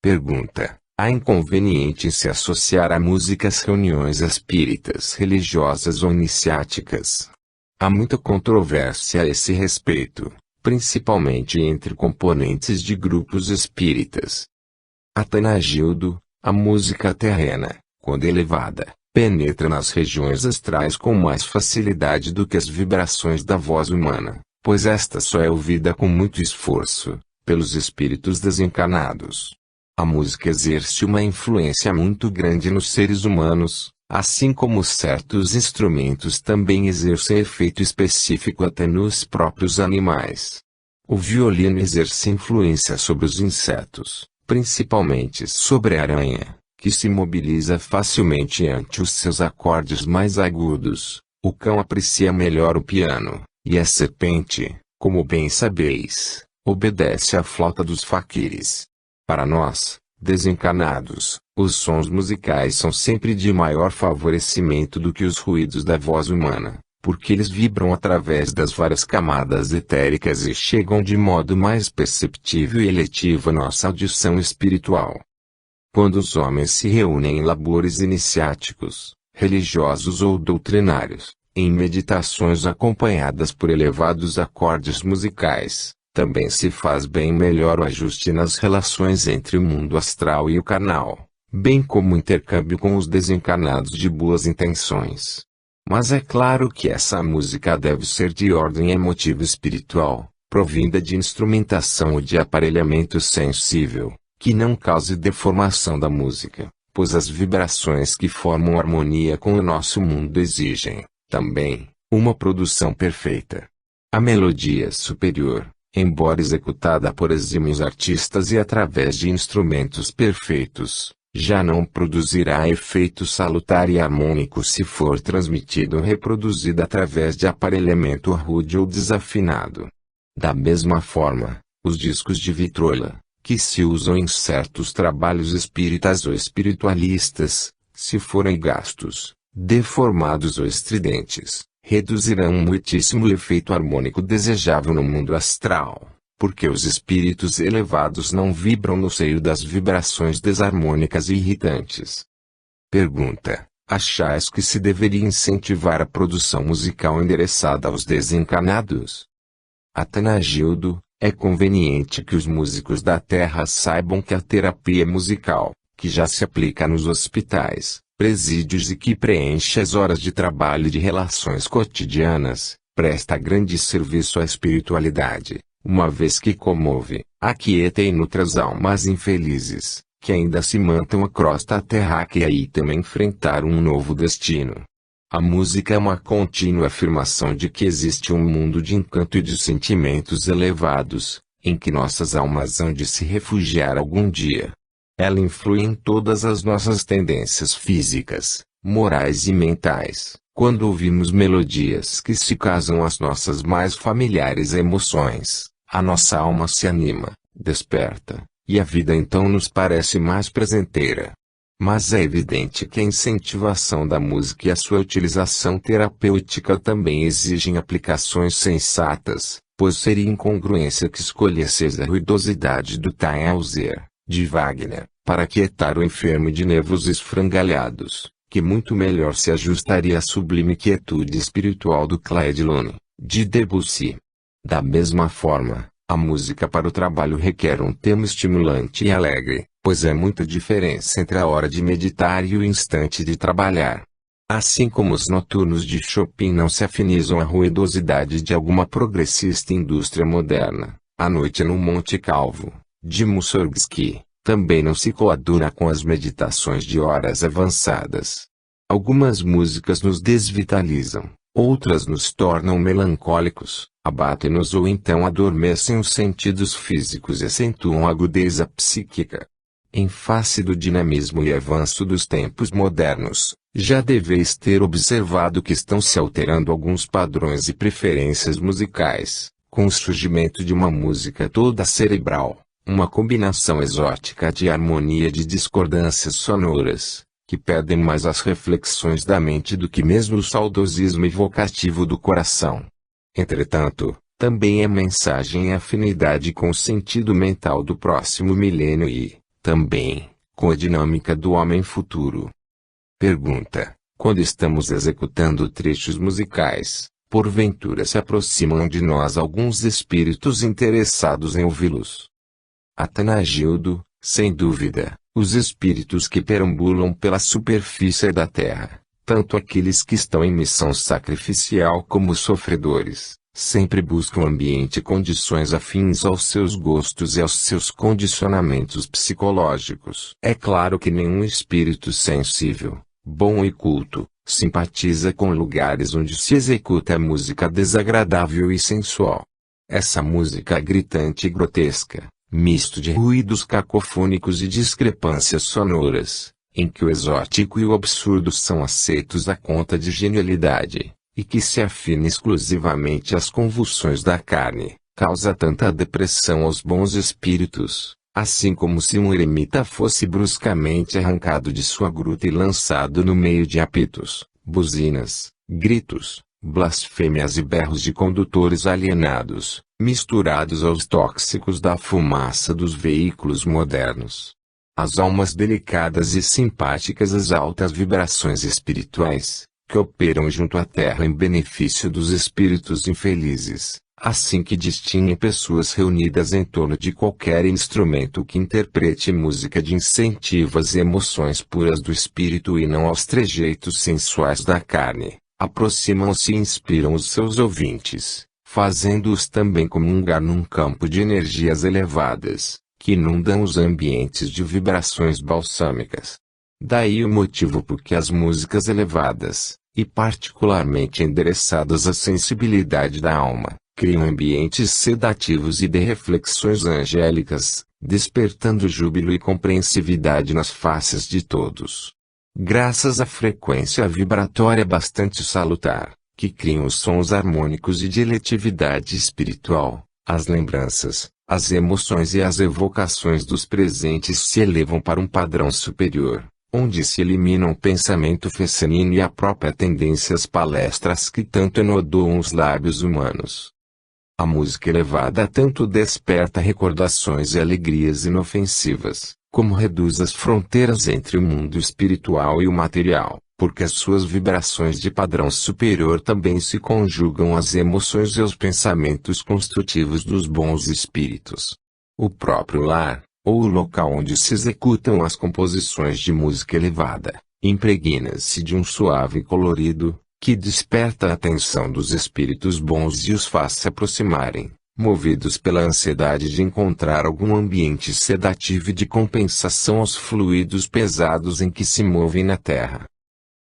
Pergunta: há inconveniente em se associar a música às reuniões espíritas religiosas ou iniciáticas? Há muita controvérsia a esse respeito, principalmente entre componentes de grupos espíritas. Atanagildo: a música terrena, quando elevada, penetra nas regiões astrais com mais facilidade do que as vibrações da voz humana, pois esta só é ouvida com muito esforço, pelos espíritos desencarnados. A música exerce uma influência muito grande nos seres humanos, assim como certos instrumentos também exercem efeito específico até nos próprios animais. O violino exerce influência sobre os insetos, principalmente sobre a aranha, que se mobiliza facilmente ante os seus acordes mais agudos. O cão aprecia melhor o piano, e a serpente, como bem sabeis, obedece à flauta dos faquires. Para nós, desencarnados, os sons musicais são sempre de maior favorecimento do que os ruídos da voz humana, porque eles vibram através das várias camadas etéricas e chegam de modo mais perceptível e eletivo à nossa audição espiritual. Quando os homens se reúnem em labores iniciáticos, religiosos ou doutrinários, em meditações acompanhadas por elevados acordes musicais, também se faz bem melhor o ajuste nas relações entre o mundo astral e o carnal, bem como o intercâmbio com os desencarnados de boas intenções. Mas é claro que essa música deve ser de ordem emotiva espiritual, provinda de instrumentação ou de aparelhamento sensível, que não cause deformação da música, pois as vibrações que formam harmonia com o nosso mundo exigem, também, uma produção perfeita. A melodia superior, Embora executada por exímios artistas e através de instrumentos perfeitos, já não produzirá efeito salutar e harmônico se for transmitido ou reproduzido através de aparelhamento rude ou desafinado. Da mesma forma, os discos de vitrola, que se usam em certos trabalhos espíritas ou espiritualistas, se forem gastos, deformados ou estridentes, reduzirão muitíssimo o efeito harmônico desejável no mundo astral, porque os espíritos elevados não vibram no seio das vibrações desarmônicas e irritantes. Pergunta: achais que se deveria incentivar a produção musical endereçada aos desencarnados? Atanagildo: é conveniente que os músicos da Terra saibam que a terapia musical, que já se aplica nos hospitais, presídios e que preenche as horas de trabalho e de relações cotidianas, presta grande serviço à espiritualidade, uma vez que comove, aquieta e nutre as almas infelizes, que ainda se mantam a crosta terráquea e também enfrentar um novo destino. A música é uma contínua afirmação de que existe um mundo de encanto e de sentimentos elevados, em que nossas almas hão de se refugiar algum dia. Ela influi em todas as nossas tendências físicas, morais e mentais, quando ouvimos melodias que se casam às nossas mais familiares emoções, a nossa alma se anima, desperta, e a vida então nos parece mais presenteira. Mas é evidente que a incentivação da música e a sua utilização terapêutica também exigem aplicações sensatas, pois seria incongruência que escolhesses a ruidosidade do Tannhäuser, de Wagner, para quietar o enfermo de nervos esfrangalhados, que muito melhor se ajustaria à sublime quietude espiritual do Claude Lone, de Debussy. Da mesma forma, a música para o trabalho requer um tema estimulante e alegre, pois é muita diferença entre a hora de meditar e o instante de trabalhar. Assim como os noturnos de Chopin não se afinizam à ruidosidade de alguma progressista indústria moderna, a noite no Monte Calvo, de Mussorgsky, também não se coaduna com as meditações de horas avançadas. Algumas músicas nos desvitalizam, outras nos tornam melancólicos, abatem-nos ou então adormecem os sentidos físicos e acentuam a agudeza psíquica. Em face do dinamismo e avanço dos tempos modernos, já deveis ter observado que estão se alterando alguns padrões e preferências musicais, com o surgimento de uma música toda cerebral, uma combinação exótica de harmonia e de discordâncias sonoras, que pedem mais as reflexões da mente do que mesmo o saudosismo evocativo do coração. Entretanto, também é mensagem e afinidade com o sentido mental do próximo milênio e, também, com a dinâmica do homem futuro. Pergunta: quando estamos executando trechos musicais, porventura se aproximam de nós alguns espíritos interessados em ouvi-los? Atanagildo: sem dúvida, os espíritos que perambulam pela superfície da terra, tanto aqueles que estão em missão sacrificial como os sofredores, sempre buscam ambiente e condições afins aos seus gostos e aos seus condicionamentos psicológicos. É claro que nenhum espírito sensível, bom e culto, simpatiza com lugares onde se executa música desagradável e sensual. Essa música gritante e grotesca, misto de ruídos cacofônicos e discrepâncias sonoras, em que o exótico e o absurdo são aceitos à conta de genialidade, e que se afina exclusivamente às convulsões da carne, causa tanta depressão aos bons espíritos, assim como se um eremita fosse bruscamente arrancado de sua gruta e lançado no meio de apitos, buzinas, gritos, blasfêmias e berros de condutores alienados, misturados aos tóxicos da fumaça dos veículos modernos. As almas delicadas e simpáticas às altas vibrações espirituais, que operam junto à Terra em benefício dos espíritos infelizes, assim que distinguem pessoas reunidas em torno de qualquer instrumento que interprete música de incentivo às emoções puras do espírito e não aos trejeitos sensuais da carne, aproximam-se e inspiram os seus ouvintes, fazendo-os também comungar num campo de energias elevadas, que inundam os ambientes de vibrações balsâmicas. Daí o motivo por que as músicas elevadas, e particularmente endereçadas à sensibilidade da alma, criam ambientes sedativos e de reflexões angélicas, despertando júbilo e compreensividade nas faces de todos. Graças à frequência vibratória bastante salutar, que criam os sons harmônicos e de eletividade espiritual, as lembranças, as emoções e as evocações dos presentes se elevam para um padrão superior, onde se eliminam o pensamento feminino e a própria tendência às palestras que tanto enodoam os lábios humanos. A música elevada tanto desperta recordações e alegrias inofensivas, como reduz as fronteiras entre o mundo espiritual e o material, porque as suas vibrações de padrão superior também se conjugam às emoções e aos pensamentos construtivos dos bons espíritos. O próprio lar, ou o local onde se executam as composições de música elevada, impregna-se de um suave colorido, que desperta a atenção dos espíritos bons e os faz se aproximarem, movidos pela ansiedade de encontrar algum ambiente sedativo e de compensação aos fluidos pesados em que se movem na Terra.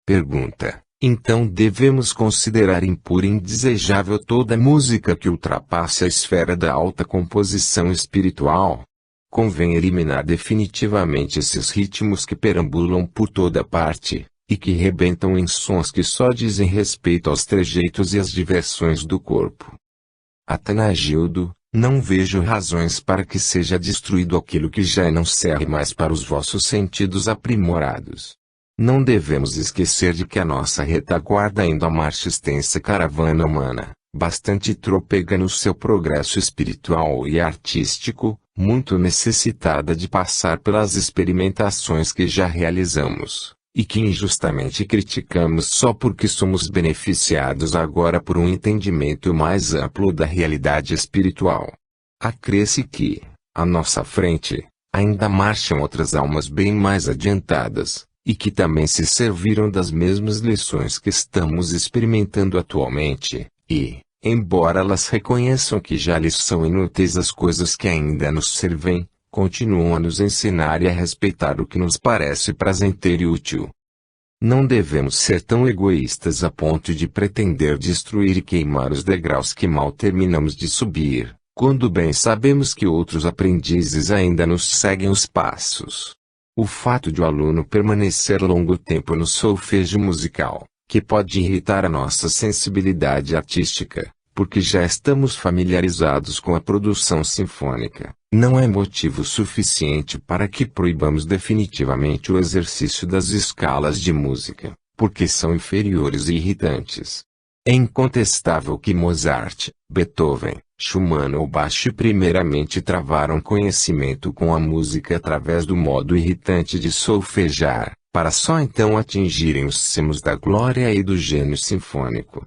Pergunta: então devemos considerar impura e indesejável toda música que ultrapasse a esfera da alta composição espiritual? Convém eliminar definitivamente esses ritmos que perambulam por toda parte, e que rebentam em sons que só dizem respeito aos trejeitos e às diversões do corpo. Atanagildo: não vejo razões para que seja destruído aquilo que já não serve mais para os vossos sentidos aprimorados. Não devemos esquecer de que a nossa retaguarda ainda marcha extensa caravana humana, bastante trôpega no seu progresso espiritual e artístico, muito necessitada de passar pelas experimentações que já realizamos, e que injustamente criticamos só porque somos beneficiados agora por um entendimento mais amplo da realidade espiritual. Acresce que, à nossa frente, ainda marcham outras almas bem mais adiantadas, e que também se serviram das mesmas lições que estamos experimentando atualmente, e, embora elas reconheçam que já lhes são inúteis as coisas que ainda nos servem, continuam a nos ensinar e a respeitar o que nos parece prazenteiro e útil. Não devemos ser tão egoístas a ponto de pretender destruir e queimar os degraus que mal terminamos de subir, quando bem sabemos que outros aprendizes ainda nos seguem os passos. O fato de o aluno permanecer longo tempo no solfejo musical, que pode irritar a nossa sensibilidade artística, porque já estamos familiarizados com a produção sinfônica, não é motivo suficiente para que proibamos definitivamente o exercício das escalas de música, porque são inferiores e irritantes. É incontestável que Mozart, Beethoven, Schumann ou Bach primeiramente travaram conhecimento com a música através do modo irritante de solfejar, para só então atingirem os cimos da glória e do gênio sinfônico.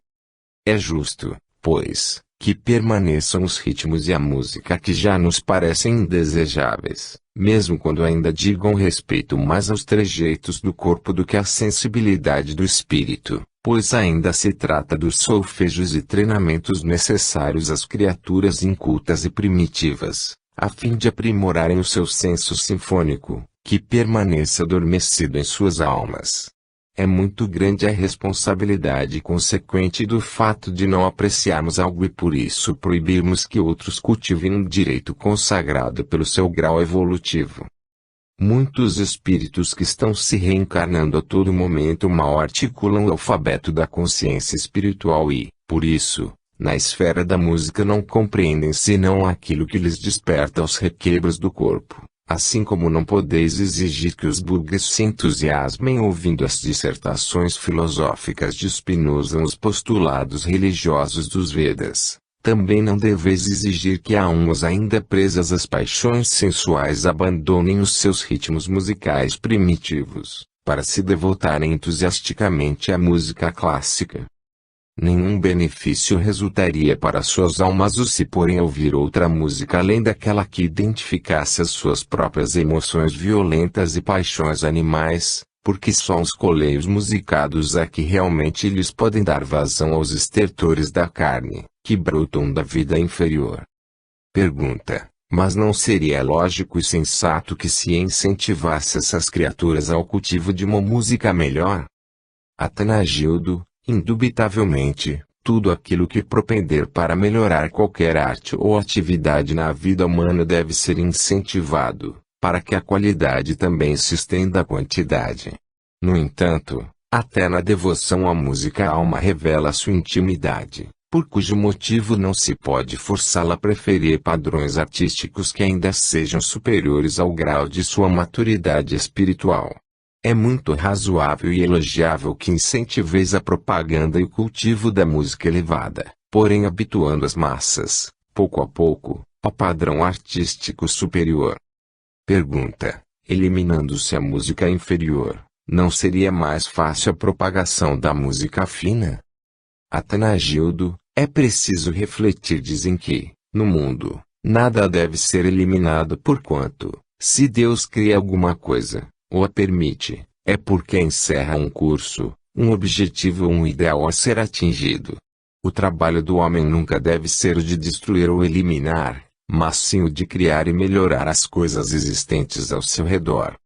É justo, pois, que permaneçam os ritmos e a música que já nos parecem indesejáveis, mesmo quando ainda digam respeito mais aos trejeitos do corpo do que à sensibilidade do espírito, pois ainda se trata dos solfejos e treinamentos necessários às criaturas incultas e primitivas, a fim de aprimorarem o seu senso sinfônico, que permaneça adormecido em suas almas. É muito grande a responsabilidade consequente do fato de não apreciarmos algo e por isso proibirmos que outros cultivem um direito consagrado pelo seu grau evolutivo. Muitos espíritos que estão se reencarnando a todo momento mal articulam o alfabeto da consciência espiritual e, por isso, na esfera da música não compreendem senão aquilo que lhes desperta os requebros do corpo. Assim como não podeis exigir que os burgueses se entusiasmem ouvindo as dissertações filosóficas de Spinoza ou os postulados religiosos dos Vedas, também não deveis exigir que almas ainda presas às paixões sensuais abandonem os seus ritmos musicais primitivos, para se devotarem entusiasticamente à música clássica. Nenhum benefício resultaria para suas almas o se porem a ouvir outra música além daquela que identificasse as suas próprias emoções violentas e paixões animais, porque só os coleios musicados é que realmente lhes podem dar vazão aos estertores da carne, que brotam da vida inferior. Pergunta: mas não seria lógico e sensato que se incentivasse essas criaturas ao cultivo de uma música melhor? Atanagildo: indubitavelmente, Tudo aquilo que propender para melhorar qualquer arte ou atividade na vida humana deve ser incentivado, para que a qualidade também se estenda à quantidade. No entanto, até na devoção à música a alma revela sua intimidade, por cujo motivo não se pode forçá-la a preferir padrões artísticos que ainda sejam superiores ao grau de sua maturidade espiritual. É muito razoável e elogiável que incentiveis a propaganda e o cultivo da música elevada, porém habituando as massas, pouco a pouco, ao padrão artístico superior. Pergunta: eliminando-se a música inferior, não seria mais fácil a propagação da música fina? Atanagildo: é preciso refletir. Dizem que, no mundo, nada deve ser eliminado porquanto, se Deus cria alguma coisa, ou a permite, é porque encerra um curso, um objetivo ou um ideal a ser atingido. O trabalho do homem nunca deve ser o de destruir ou eliminar, mas sim o de criar e melhorar as coisas existentes ao seu redor.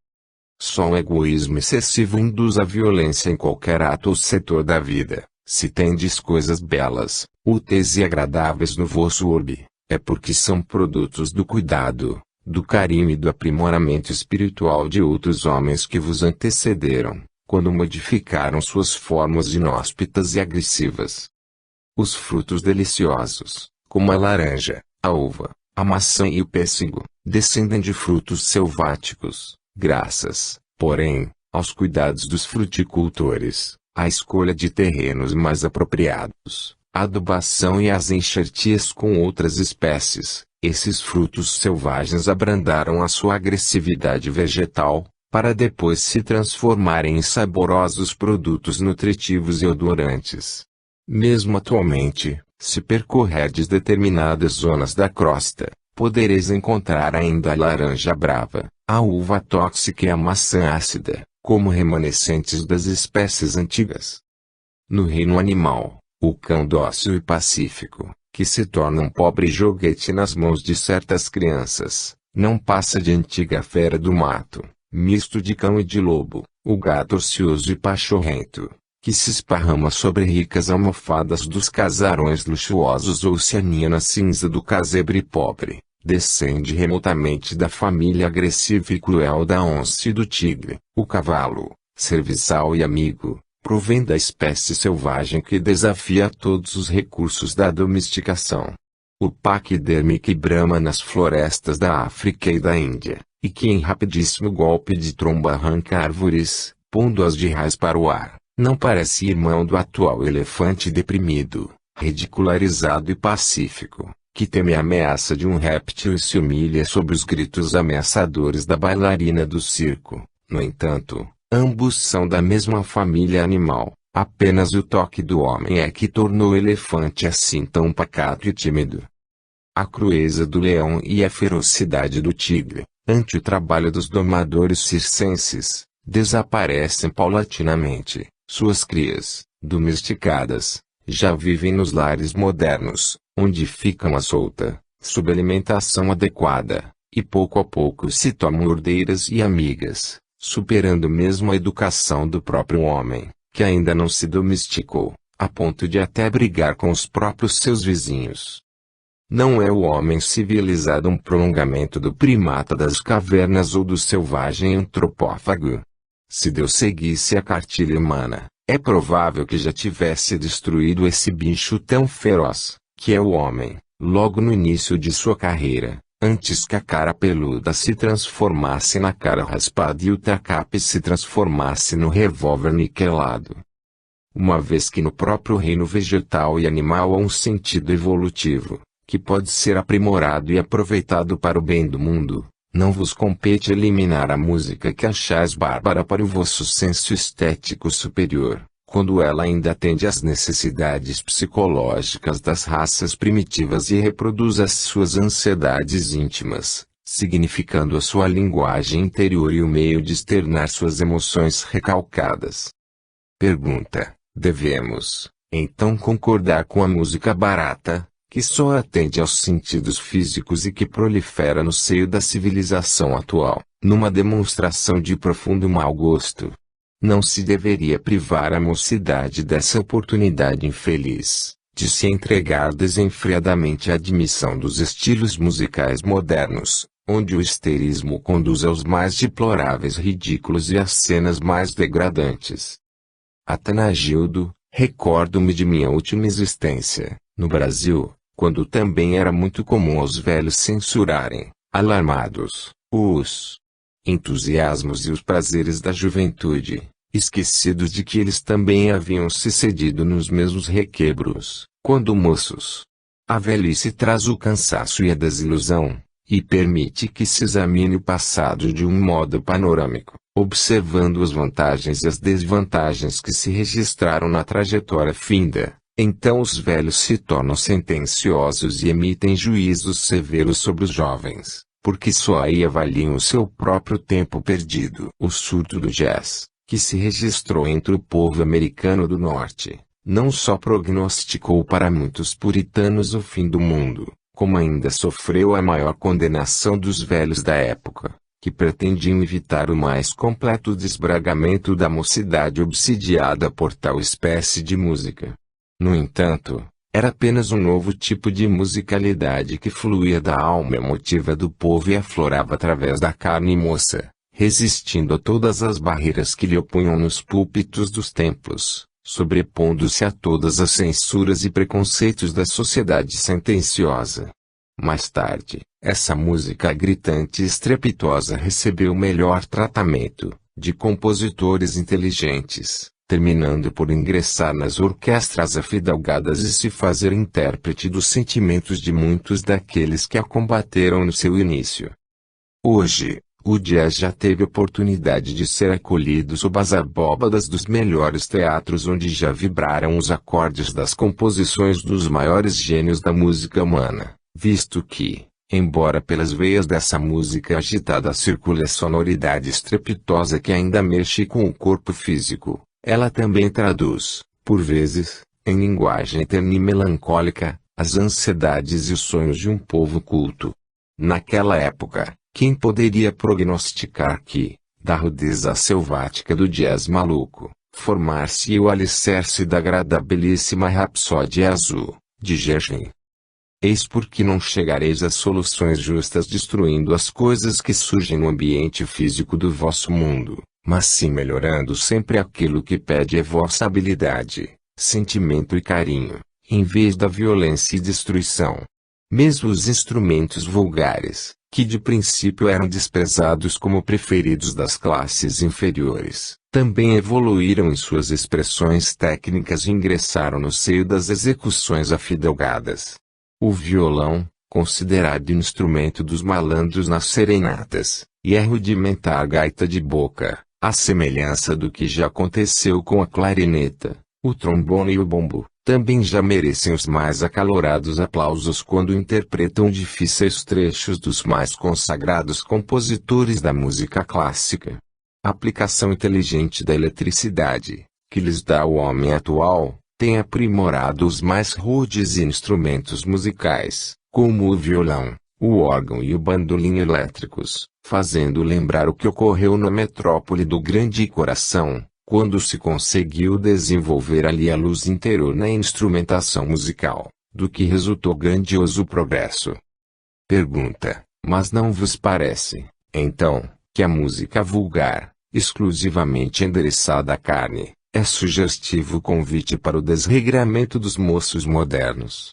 Só um egoísmo excessivo induz a violência em qualquer ato ou setor da vida. Se tendes coisas belas, úteis e agradáveis no vosso orbe, é porque são produtos do cuidado, do carinho e do aprimoramento espiritual de outros homens que vos antecederam, quando modificaram suas formas inóspitas e agressivas. Os frutos deliciosos, como a laranja, a uva, a maçã e o pêssego, descendem de frutos selváticos, graças, porém, aos cuidados dos fruticultores, à escolha de terrenos mais apropriados, a adubação e as enxertias com outras espécies. Esses frutos selvagens abrandaram a sua agressividade vegetal, para depois se transformarem em saborosos produtos nutritivos e odorantes. Mesmo atualmente, se percorrerdes determinadas zonas da crosta, podereis encontrar ainda a laranja brava, a uva tóxica e a maçã ácida, como remanescentes das espécies antigas. No reino animal, o cão dócil e pacífico, que se torna um pobre joguete nas mãos de certas crianças, não passa de antiga fera do mato, misto de cão e de lobo, o gato ocioso e pachorrento, que se esparrama sobre ricas almofadas dos casarões luxuosos ou se aninha na cinza do casebre pobre, descende remotamente da família agressiva e cruel da onça e do tigre. O cavalo, serviçal e amigo, provém da espécie selvagem que desafia todos os recursos da domesticação. O paquiderme que brama nas florestas da África e da Índia, e que em rapidíssimo golpe de tromba arranca árvores, pondo-as de raiz para o ar, não parece irmão do atual elefante deprimido, ridicularizado e pacífico, que teme a ameaça de um réptil e se humilha sob os gritos ameaçadores da bailarina do circo. No entanto, ambos são da mesma família animal, apenas o toque do homem é que tornou o elefante assim tão pacato e tímido. A crueza do leão e a ferocidade do tigre, ante o trabalho dos domadores circenses, desaparecem paulatinamente. Suas crias, domesticadas, já vivem nos lares modernos, onde ficam à solta, sob alimentação adequada, e pouco a pouco se tornam ordeiras e amigas, superando mesmo a educação do próprio homem, que ainda não se domesticou, a ponto de até brigar com os próprios seus vizinhos. Não é o homem civilizado um prolongamento do primata das cavernas ou do selvagem antropófago. Se Deus seguisse a cartilha humana, é provável que já tivesse destruído esse bicho tão feroz, que é o homem, logo no início de sua carreira, antes que a cara peluda se transformasse na cara raspada e o tacape se transformasse no revólver niquelado. Uma vez que no próprio reino vegetal e animal há um sentido evolutivo, que pode ser aprimorado e aproveitado para o bem do mundo, não vos compete eliminar a música que achais bárbara para o vosso senso estético superior, quando ela ainda atende às necessidades psicológicas das raças primitivas e reproduz as suas ansiedades íntimas, significando a sua linguagem interior e o meio de externar suas emoções recalcadas. Pergunta: devemos, então, concordar com a música barata, que só atende aos sentidos físicos e que prolifera no seio da civilização atual, numa demonstração de profundo mau gosto? Não se deveria privar a mocidade dessa oportunidade infeliz, de se entregar desenfreadamente à admissão dos estilos musicais modernos, onde o histerismo conduz aos mais deploráveis ridículos e às cenas mais degradantes. Atanagildo, recordo-me de minha última existência, no Brasil, quando também era muito comum aos velhos censurarem, alarmados, os entusiasmos e os prazeres da juventude, esquecidos de que eles também haviam se cedido nos mesmos requebros, quando moços. A velhice traz o cansaço e a desilusão, e permite que se examine o passado de um modo panorâmico, observando as vantagens e as desvantagens que se registraram na trajetória finda. Então os velhos se tornam sentenciosos e emitem juízos severos sobre os jovens, porque só aí avaliam o seu próprio tempo perdido. O surto do jazz, que se registrou entre o povo americano do norte, não só prognosticou para muitos puritanos o fim do mundo, como ainda sofreu a maior condenação dos velhos da época, que pretendiam evitar o mais completo desbragamento da mocidade obsidiada por tal espécie de música. No entanto, era apenas um novo tipo de musicalidade que fluía da alma emotiva do povo e aflorava através da carne moça, resistindo a todas as barreiras que lhe opunham nos púlpitos dos templos, sobrepondo-se a todas as censuras e preconceitos da sociedade sentenciosa. Mais tarde, essa música gritante e estrepitosa recebeu o melhor tratamento, de compositores inteligentes, terminando por ingressar nas orquestras afidalgadas e se fazer intérprete dos sentimentos de muitos daqueles que a combateram no seu início. Hoje, o jazz já teve oportunidade de ser acolhido sob as abóbadas dos melhores teatros onde já vibraram os acordes das composições dos maiores gênios da música humana, visto que, embora pelas veias dessa música agitada circule a sonoridade estrepitosa que ainda mexe com o corpo físico, ela também traduz, por vezes, em linguagem terna e melancólica, as ansiedades e os sonhos de um povo culto. Naquela época, quem poderia prognosticar que, da rudeza selvática do jazz maluco, formar-se o alicerce da agradabilíssima Rapsódia Azul, de Gershwin? Eis porque não chegareis a soluções justas destruindo as coisas que surgem no ambiente físico do vosso mundo, mas sim melhorando sempre aquilo que pede a vossa habilidade, sentimento e carinho, em vez da violência e destruição. Mesmo os instrumentos vulgares, que de princípio eram desprezados como preferidos das classes inferiores, também evoluíram em suas expressões técnicas e ingressaram no seio das execuções afidalgadas. O violão, considerado instrumento dos malandros nas serenatas, e a rudimentar gaita de boca, à semelhança do que já aconteceu com a clarineta, o trombone e o bombo, também já merecem os mais acalorados aplausos quando interpretam difíceis trechos dos mais consagrados compositores da música clássica. A aplicação inteligente da eletricidade, que lhes dá o homem atual, tem aprimorado os mais rudes instrumentos musicais, como o violão, o órgão e o bandolim elétricos, fazendo lembrar o que ocorreu na metrópole do Grande Coração, quando se conseguiu desenvolver ali a luz interior na instrumentação musical, do que resultou grandioso progresso. Pergunta: mas não vos parece, então, que a música vulgar, exclusivamente endereçada à carne, é sugestivo convite para o desregramento dos moços modernos?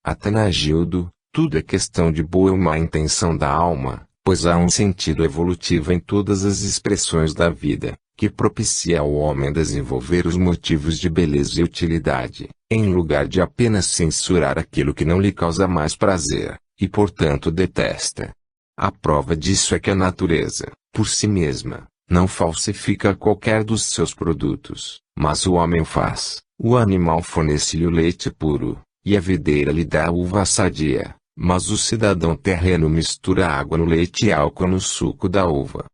Atanagildo: tudo é questão de boa ou má intenção da alma, pois há um sentido evolutivo em todas as expressões da vida, que propicia ao homem desenvolver os motivos de beleza e utilidade, em lugar de apenas censurar aquilo que não lhe causa mais prazer, e portanto detesta. A prova disso é que a natureza, por si mesma, não falsifica qualquer dos seus produtos, mas o homem faz. O animal fornece-lhe o leite puro, e a videira lhe dá a uva sadia, mas o cidadão terreno mistura água no leite e álcool no suco da uva.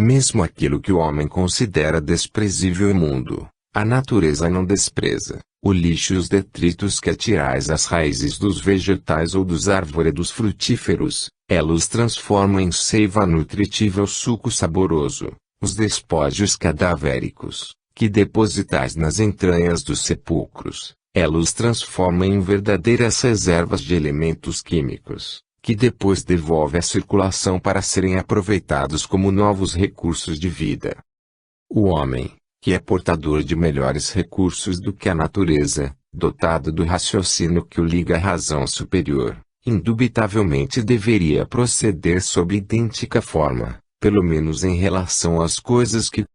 Mesmo aquilo que o homem considera desprezível e imundo, a natureza não despreza. O lixo e os detritos que atirais às raízes dos vegetais ou dos arvoredos frutíferos, ela os transforma em seiva nutritiva ou suco saboroso. Os despojos cadavéricos, que depositais nas entranhas dos sepulcros, Ela os transforma em verdadeiras reservas de elementos químicos, que depois devolve à circulação para serem aproveitados como novos recursos de vida. O homem, que é portador de melhores recursos do que a natureza, dotado do raciocínio que o liga à razão superior, indubitavelmente deveria proceder sob idêntica forma, pelo menos em relação às coisas que